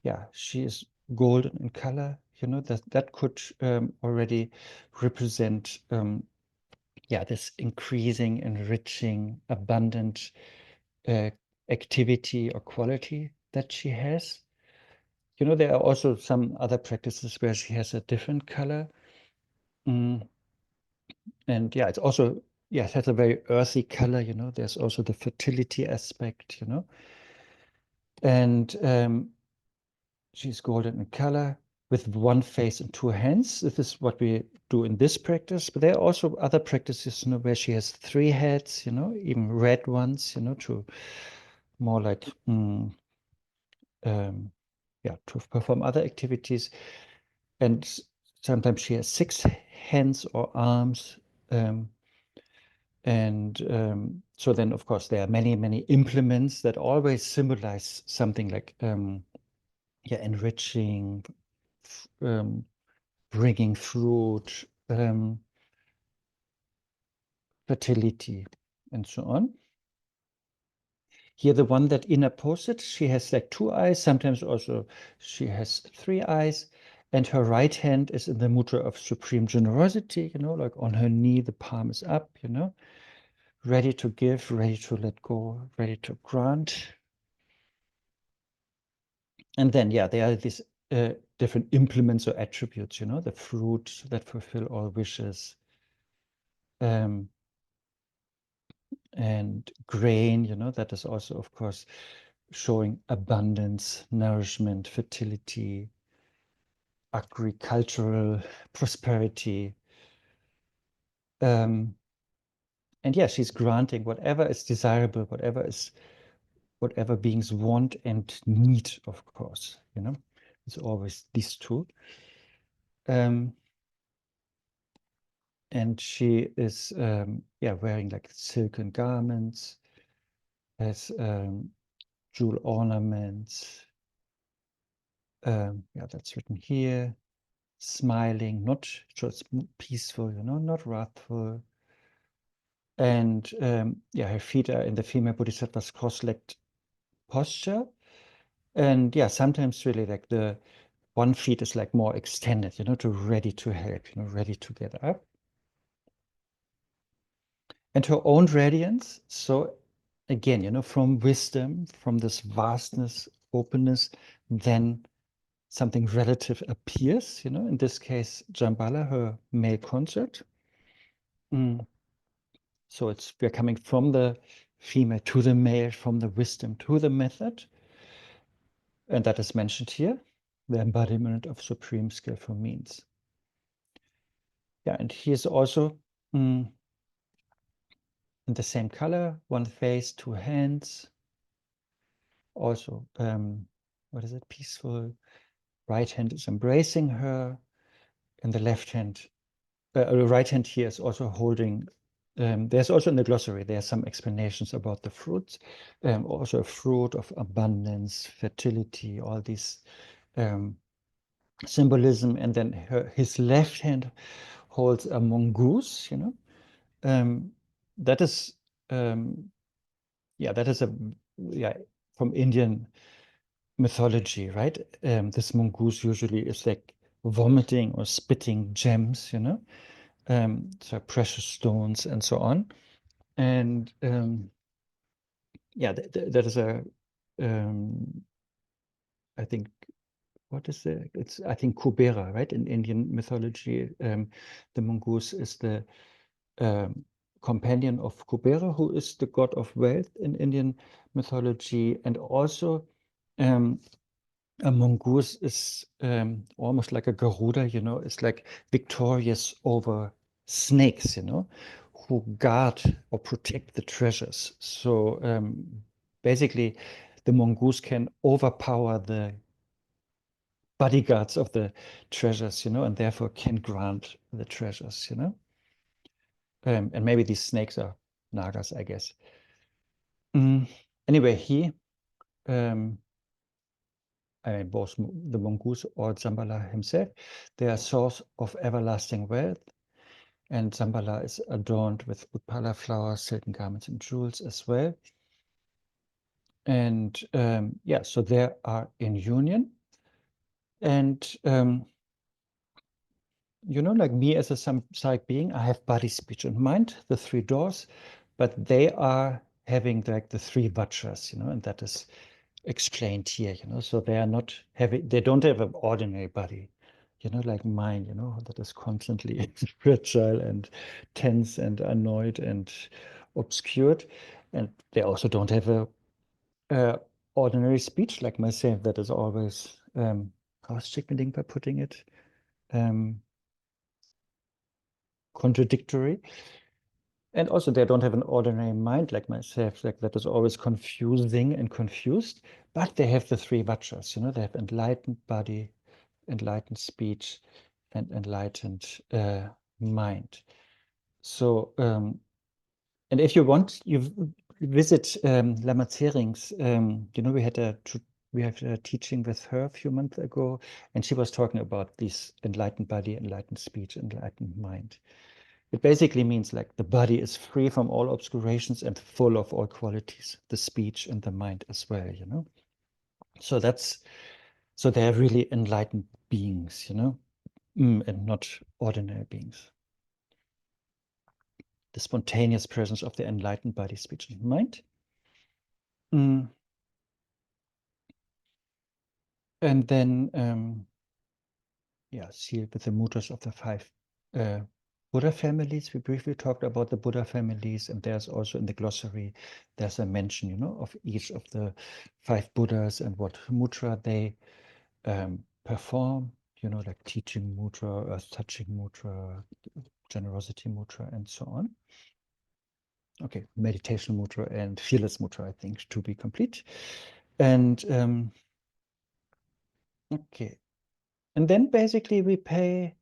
Yeah, she is golden in color. That could already represent this increasing, enriching, abundant activity or quality that she has. There are also some other practices where she has a different color. And it's also, it has a very earthy color, there's also the fertility aspect, And she's golden in color with 1 face and 2 hands. This is what we do in this practice. But there are also other practices, where she has 3 heads, even red ones, to more like, to perform other activities. And sometimes she has 6 hands or arms. So then, of course, there are many, many implements that always symbolize something like, enriching, bringing fruit, fertility, and so on. Here, the one that Ina posted, she has like 2 eyes. Sometimes also she has 3 eyes. And her right hand is in the mudra of supreme generosity, like on her knee, the palm is up, ready to give, ready to let go, ready to grant. And then, there are these different implements or attributes, the fruit that fulfill all wishes, and grain, that is also, of course, showing abundance, nourishment, fertility, agricultural prosperity. And she's granting whatever is desirable, whatever beings want and need, of course, it's always these 2. And she is, wearing like silken garments, has jewel ornaments. That's written here. Smiling, not just peaceful, not wrathful. And her feet are in the female bodhisattva's cross-legged posture. And sometimes really like the 1 feet is like more extended, to ready to help, ready to get up. And her own radiance. So again, from wisdom, from this vastness, openness, then something relative appears, you know, in this case, Jambala, her male consort. So we're coming from the female to the male, from the wisdom to the method. And that is mentioned here, the embodiment of supreme skillful means. Yeah, and here's also in the same color, one face, two hands. Also, what is it? Peaceful. Right hand is embracing her, and the left hand, the right hand here is also holding. There's also in the glossary, there are some explanations about the fruits. Also a fruit of abundance, fertility, all these symbolism. And then his left hand holds a mongoose, you know. That is, that is from Indian mythology, right? This mongoose usually is like vomiting or spitting gems, you know, so precious stones and so on. And that is I think, what is it's, I think, Kubera, right? In Indian mythology, the mongoose is the companion of Kubera, who is the god of wealth in Indian mythology. And also a mongoose is almost like a Garuda, you know, it's like victorious over snakes, you know, who guard or protect the treasures. So basically, the mongoose can overpower the bodyguards of the treasures, you know, and therefore can grant the treasures, you know. And maybe these snakes are nagas, I guess. Anyway, I mean, both the mongoose or Zambala himself, they are source of everlasting wealth. And Zambala is adorned with utpala flowers, silken garments, and jewels as well. And so they are in union. And you know, like me as a samsaric being, I have body, speech, and mind, the three doors, but they are having like the three vajras, you know, and that is explained here, you know. So they are not having, they don't have an ordinary body, you know, like mine, you know, that is constantly fragile and tense and annoyed and obscured. And they also don't have a ordinary speech like myself that is always, how's Chickending putting it? Contradictory. And also they don't have an ordinary mind like myself, like that is always confusing and confused, but they have the three vajras, you know, they have enlightened body, enlightened speech, and enlightened mind. So, and if you want, you visit Lama Tsering's, you know, we have a teaching with her a few months ago, and she was talking about this enlightened body, enlightened speech, enlightened mind. It basically means like the body is free from all obscurations and full of all qualities, the speech and the mind as well, you know. So they're really enlightened beings, you know, and not ordinary beings. The spontaneous presence of the enlightened body, speech, and mind. And then, sealed with the mudras of the five Buddha families. We briefly talked about the Buddha families, and there's also in the glossary, there's a mention, you know, of each of the five Buddhas and what mudra they perform, you know, like teaching mudra, earth-touching mudra, generosity mudra, and so on. Okay, meditation mudra and fearless mudra, I think, to be complete. And okay, and then basically we pay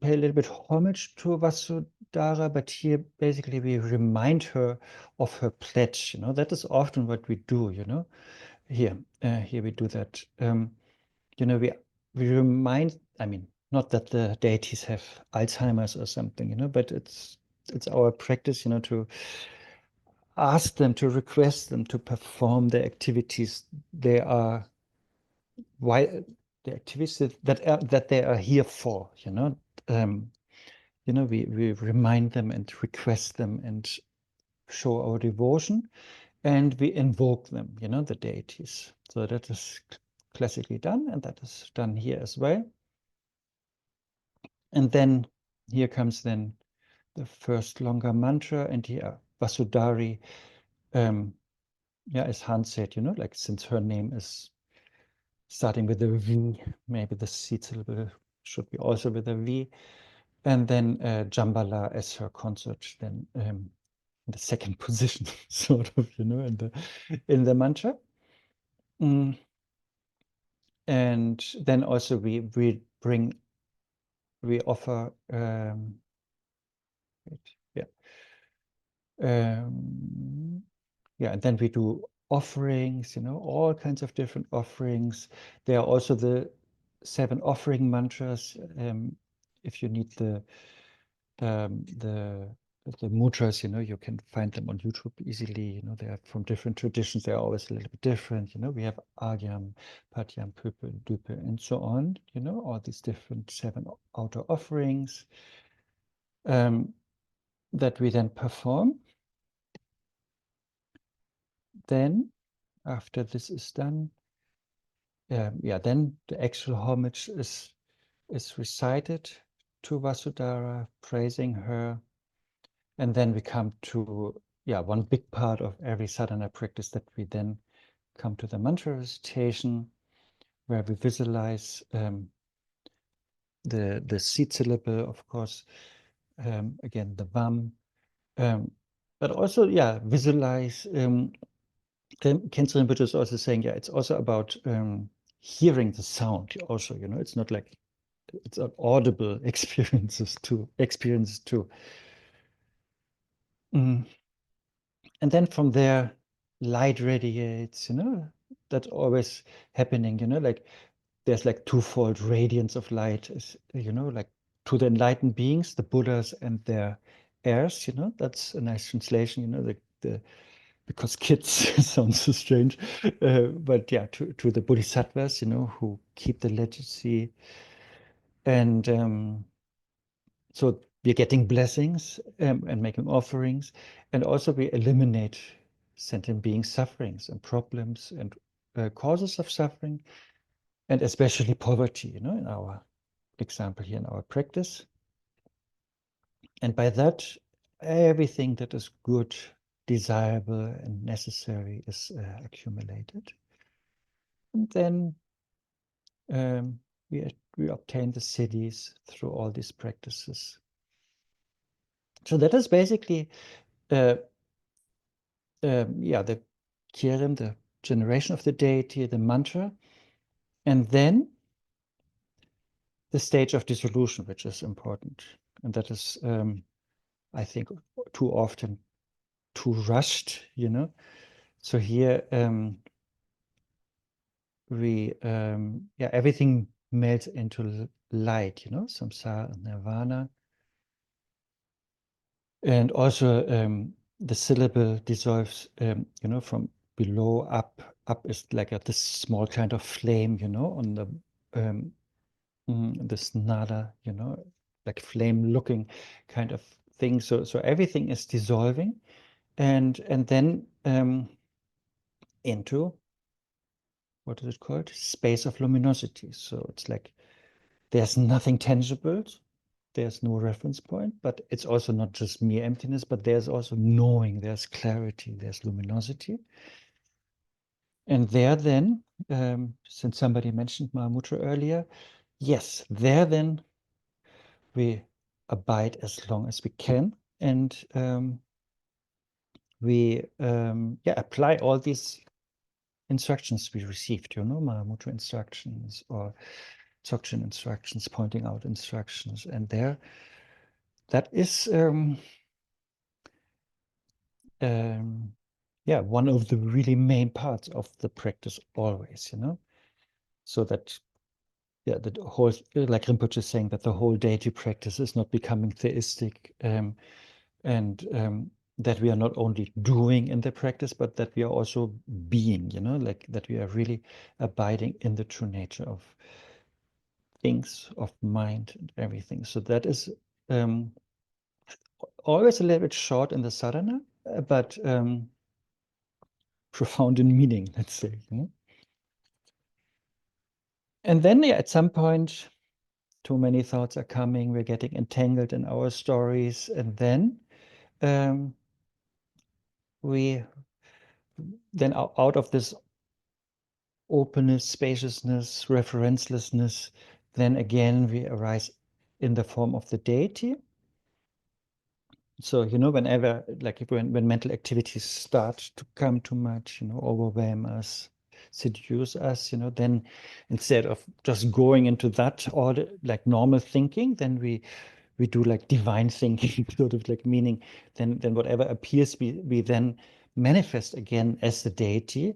a little bit homage to Vasudhārā, but here basically we remind her of her pledge. You know, that is often what we do. You know, here we do that. You know, we remind. I mean, not that the deities have Alzheimer's or something. You know, but it's our practice. You know, to ask them, to request them to perform the activities they are. Why the activities that they are here for? You know. You know, we remind them and request them and show our devotion, and we invoke them, you know, the deities. So that is classically done, and that is done here as well. And then here comes then the first longer mantra, and here Vasudhārā, as Hans said, like since her name is starting with a V, maybe the seed syllable should be also with a V. And then Jambala as her consort, then in the second position, sort of, in the mantra. And then also we offer and then we do offerings, all kinds of different offerings. There are also the 7 offering mantras. If you need the mudras, you can find them on YouTube easily. They are from different traditions. They are always a little bit different. We have Agyam, Patyam, Pöpel, Düpe, and so on. All these different 7 outer offerings that we then perform. Then, after this is done, then the actual homage is recited to Vasudhārā, praising her. And then we come to, one big part of every sadhana practice, that we then come to the mantra recitation, where we visualize the seed syllable, of course, again, the vam, but also, visualize, Khenzo Rinpoche is also saying, it's also about hearing the sound also, it's not like, it's an audible experience too. And then from there, light radiates, that's always happening, like there's like twofold radiance of light, like to the enlightened beings, the Buddhas and their heirs, that's a nice translation, because kids sounds so strange, but to the bodhisattvas, who keep the legacy. And so we're getting blessings and making offerings, and also we eliminate sentient beings' sufferings and problems and causes of suffering, and especially poverty, in our example here in our practice. And by that, everything that is good, desirable, and necessary is accumulated. And then we obtain the siddhis through all these practices. So that is basically the Kirim, the generation of the deity, the mantra, and then the stage of dissolution, which is important. And that is, I think, too often too rushed, So here we, everything melts into light, samsara and nirvana. And also the syllable dissolves, from below up. Up is like this small kind of flame, on the this nada, like flame-looking kind of thing. So everything is dissolving, and then into, what is it called? Space of luminosity. So it's like there's nothing tangible. There's no reference point, but it's also not just mere emptiness, but there's also knowing, there's clarity, there's luminosity. And there then, since somebody mentioned Mahamudra earlier, yes, there then we abide as long as we can, and we apply all these instructions we received, Mahamudra instructions or Dzogchen instructions, pointing out instructions, and there, that is one of the really main parts of the practice always, so that the whole, like Rinpoche is saying, that the whole deity practice is not becoming theistic, and that we are not only doing in the practice, but that we are also being, like that we are really abiding in the true nature of things, of mind and everything. So that is always a little bit short in the sadhana, but profound in meaning, let's say. And then at some point, too many thoughts are coming, we're getting entangled in our stories, and then out of this openness, spaciousness, referencelessness, then again we arise in the form of the deity. So, whenever, like when mental activities start to come too much, overwhelm us, seduce us, then instead of just going into that or like normal thinking, then we do like divine thinking, sort of like meaning then whatever appears, we then manifest again as the deity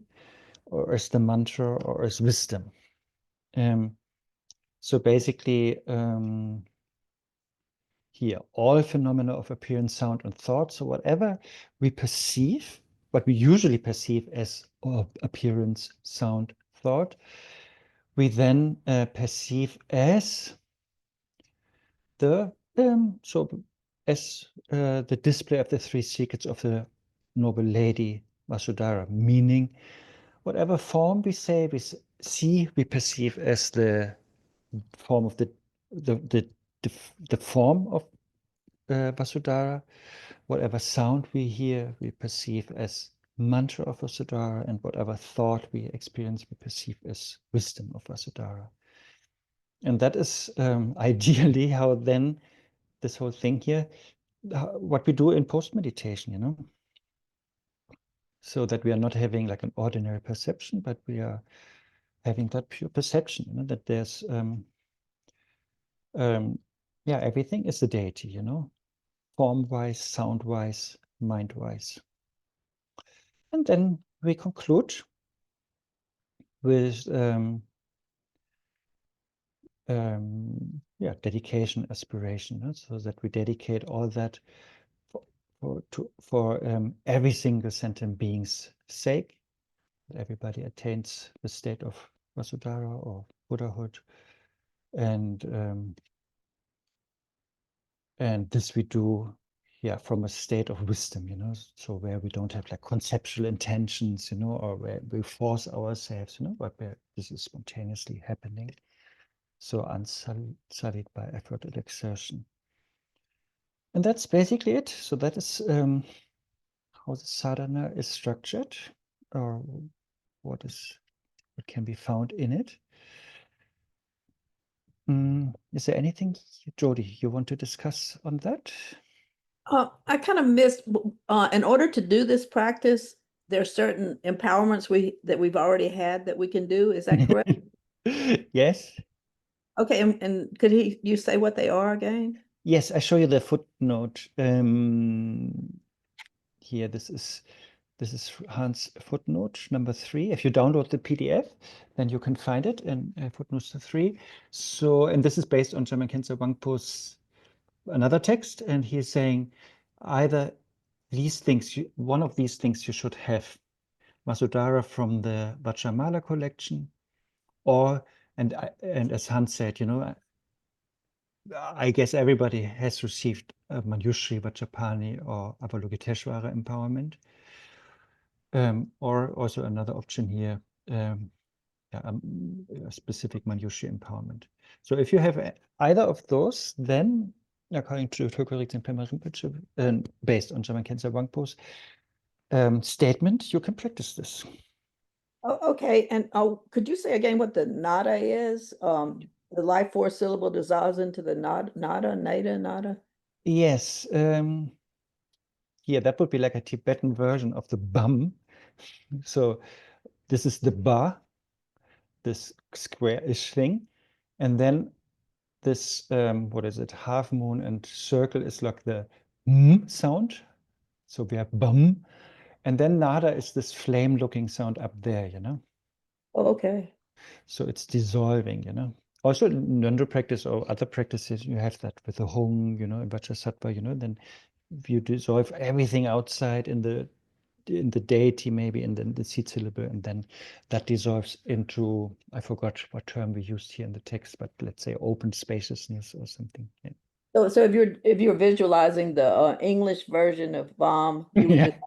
or as the mantra or as wisdom. So basically, here, all phenomena of appearance, sound, and thought. So whatever we perceive, what we usually perceive as appearance, sound, thought, we then perceive as the display of the three secrets of the noble lady Vasudhārā, meaning whatever form we perceive as the form of the form of Vasudhārā. Whatever sound we hear, we perceive as mantra of Vasudhārā, and whatever thought we experience, we perceive as wisdom of Vasudhārā. And that is ideally how then this whole thing here, what we do in post-meditation, so that we are not having like an ordinary perception, but we are having that pure perception, that there's, everything is the deity, form-wise, sound-wise, mind-wise. And then we conclude with dedication, aspiration, so that we dedicate all that for every single sentient being's sake, that everybody attains the state of Vasudhārā or Buddhahood, and this we do, from a state of wisdom, so where we don't have like conceptual intentions, or where we force ourselves, but where this is spontaneously happening, so unsullied by effort and exertion. And that's basically it. So that is how the sadhana is structured, or what can be found in it. Is there anything, Jody, you want to discuss on that? I kind of missed, in order to do this practice, there are certain empowerments that we've already had that we can do. Is that correct? Yes. Okay, and could you say what they are again? Yes, I show you the footnote. Here, this is Hans' footnote number 3. If you download the PDF, then you can find it in footnote 3. So, and this is based on Jamgon Khyentse Wangpo's another text, and he's saying either these things, one of these things you should have, Vasudhārā from the Vajramala collection, or, and as Hans said, I guess everybody has received Manjushri, Vajrapani, or Avalokiteshvara empowerment. Or also another option here, a specific Manjushri empowerment. So if you have either of those, then according to Tulku Pema Rinpoche, based on Jamgon Khyentse Wangpo's statement, you can practice this. Oh, okay, and could you say again what the nada is? The life force syllable dissolves into the nada. Yes, that would be like a Tibetan version of the bum. So this is the ba, this square-ish thing, and then this what is it, half moon and circle is like the sound. So we have bum, and then nada is this flame-looking sound up there, Oh, okay. So it's dissolving, Also in Nandro practice or other practices, you have that with the hung, in Vajrasattva, then you dissolve everything outside in the deity, maybe in the seed syllable, and then that dissolves into, I forgot what term we used here in the text, but let's say open spaciousness or something. Yeah. So if you're visualizing the English version of bomb, you would just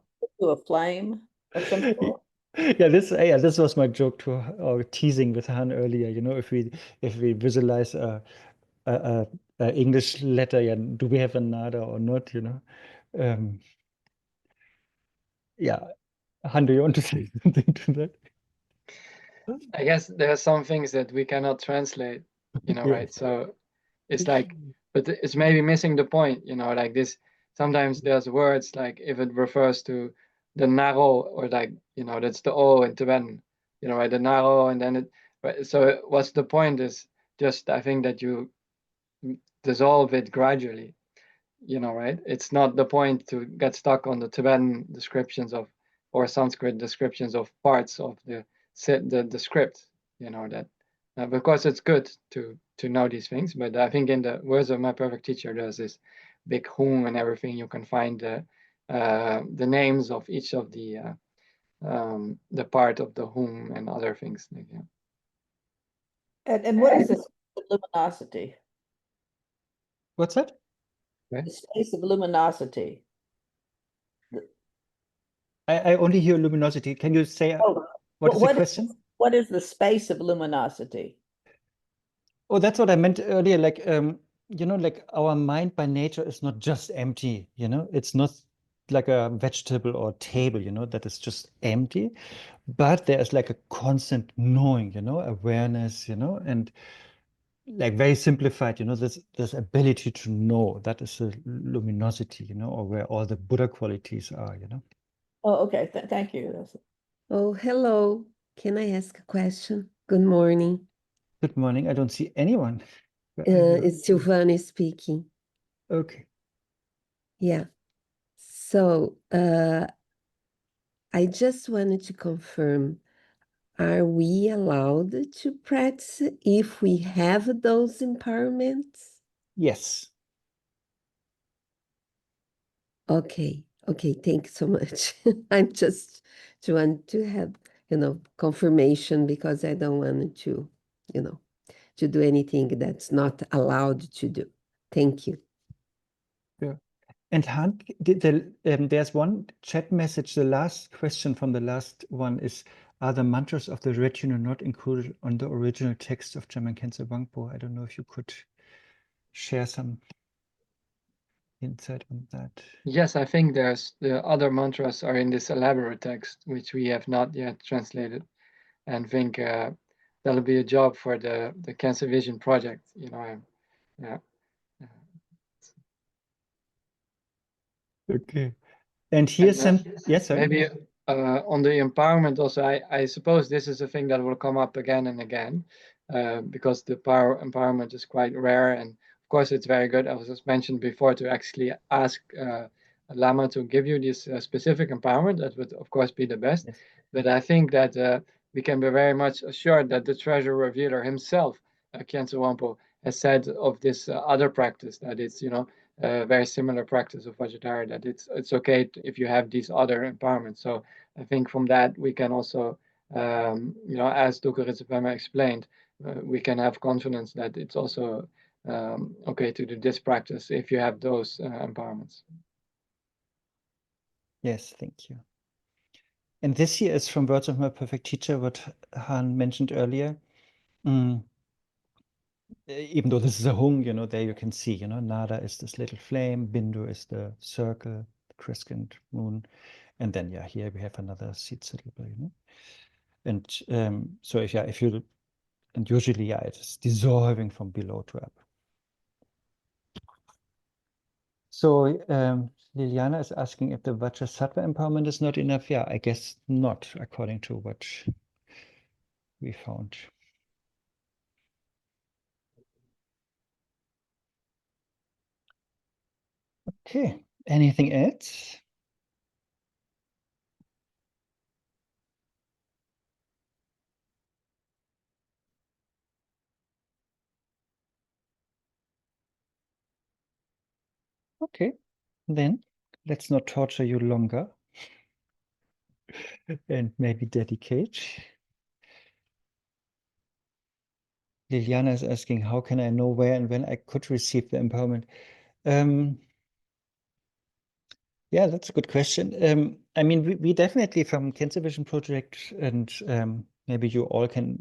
do a flame of some sort? This was my joke to or teasing with Han earlier. If we visualize a English letter, do we have a nada or not? Yeah, Han, do you want to say something to that? I guess there are some things that we cannot translate, right? So it's like, but it's maybe missing the point, like this. Sometimes there's words like if it refers to the narrow or like, that's the O in Tibetan, right? The narrow, and then right? So what's the point is just, I think that you dissolve it gradually, right? It's not the point to get stuck on the Tibetan descriptions of, or Sanskrit descriptions of parts of the script, that of course it's good to know these things, but I think in the words of my perfect teacher, there's this big hum and everything. You can find the names of each of the part of the hum and other things. Like, yeah. And what is this luminosity? What's that? The space of luminosity. I only hear luminosity. Can you say what is the question? What is the space of luminosity? Oh, that's what I meant earlier. Like, like our mind by nature is not just empty, it's not like a vegetable or table, that is just empty, but there is like a constant knowing, awareness, and like very simplified, this ability to know, that is a luminosity, or where all the Buddha qualities are, Oh, okay. Thank you. Oh, hello. Can I ask a question? Good morning. Good morning. I don't see anyone. Where are you? It's Silvana speaking. Okay. Yeah. So I just wanted to confirm, are we allowed to practice if we have those empowerments? Yes. Okay. Okay. Thank you so much. I'm just trying to have, confirmation, because I don't want to, to do anything that's not allowed to do. Thank you. Yeah. And Han, there's one chat message. The last question from the last one is, are the mantras of the retinue not included on the original text of Jamgon Khyentse Wangpo? I don't know if you could share some insight on that. Yes, I think there's the other mantras are in this elaborate text, which we have not yet translated, and think that'll be a job for the Cancer Vision project. Yeah. Okay. And here's some, yes, sir. Maybe on the empowerment also, I suppose this is a thing that will come up again and again, because the empowerment is quite rare, and of course it's very good. I was just mentioned before to actually ask a Lama to give you this specific empowerment. That would of course be the best. Yes. But I think that we can be very much assured that the treasure revealer himself, Khyentse Wangpo, has said of this other practice that it's very similar practice of Vasudhārā, that it's okay if you have these other empowerments. So I think from that we can also, as Dukha Ritsa Pema explained, we can have confidence that it's also okay to do this practice if you have those empowerments. Yes, thank you. And this here is from Words of My Perfect Teacher, what Han mentioned earlier. Even though this is a hung, there you can see, nada is this little flame, bindu is the circle, the crescent moon, and then here we have another seed syllable, and so if you, and usually it's dissolving from below to up. So Liliana is asking if the Vajrasattva empowerment is not enough. Yeah, I guess not, according to what we found. Okay, anything else? Okay, then let's not torture you longer and maybe dedicate. Liliana is asking, how can I know where and when I could receive the empowerment? Yeah, that's a good question. I mean, we definitely from Cancer Vision Project, and maybe you all can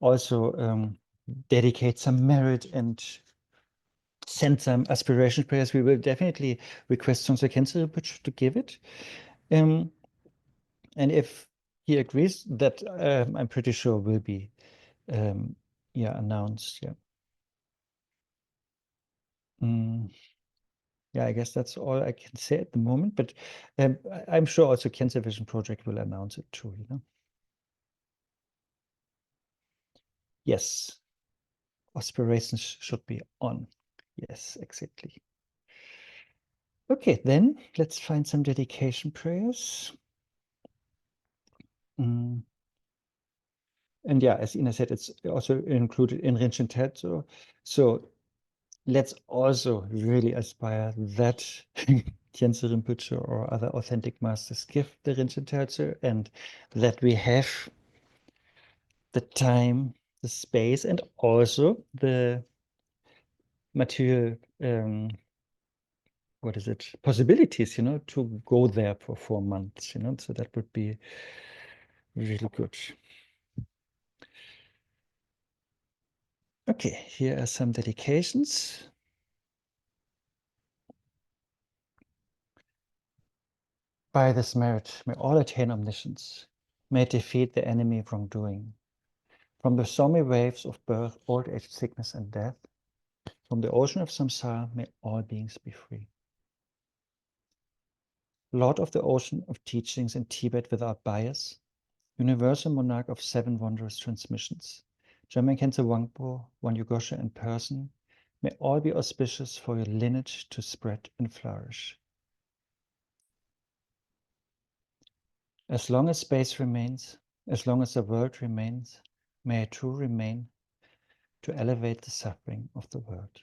also dedicate some merit and send some aspiration prayers. We will definitely request Songsa Cancer Rinpoche to give it. And if he agrees, that I'm pretty sure will be announced. Yeah. Yeah, I guess that's all I can say at the moment, but I'm sure also Cancer Vision Project will announce it too, you know. Yes, aspirations should be on. Yes, exactly. Okay, then let's find some dedication prayers. And yeah, as Ina said, it's also included in Rinchen Tetsu. So let's also really aspire that Khyentse Rinpoche or other authentic masters give the Rinchen Tetsu, and that we have the time, the space, and also the material possibilities, you know, to go there for 4 months, you know, so that would be really good. Okay, here are some dedications. By this merit, may all attain omniscience, may it defeat the enemy of wrongdoing. From the stormy waves of birth, old age, sickness, and death, from the ocean of samsara, may all beings be free. Lord of the ocean of teachings in Tibet without bias, universal monarch of 7 wondrous transmissions, German Khyentse Wangpo, One Yugosha in person, may all be auspicious for your lineage to spread and flourish. As long as space remains, as long as the world remains, may it too remain to elevate the suffering of the world.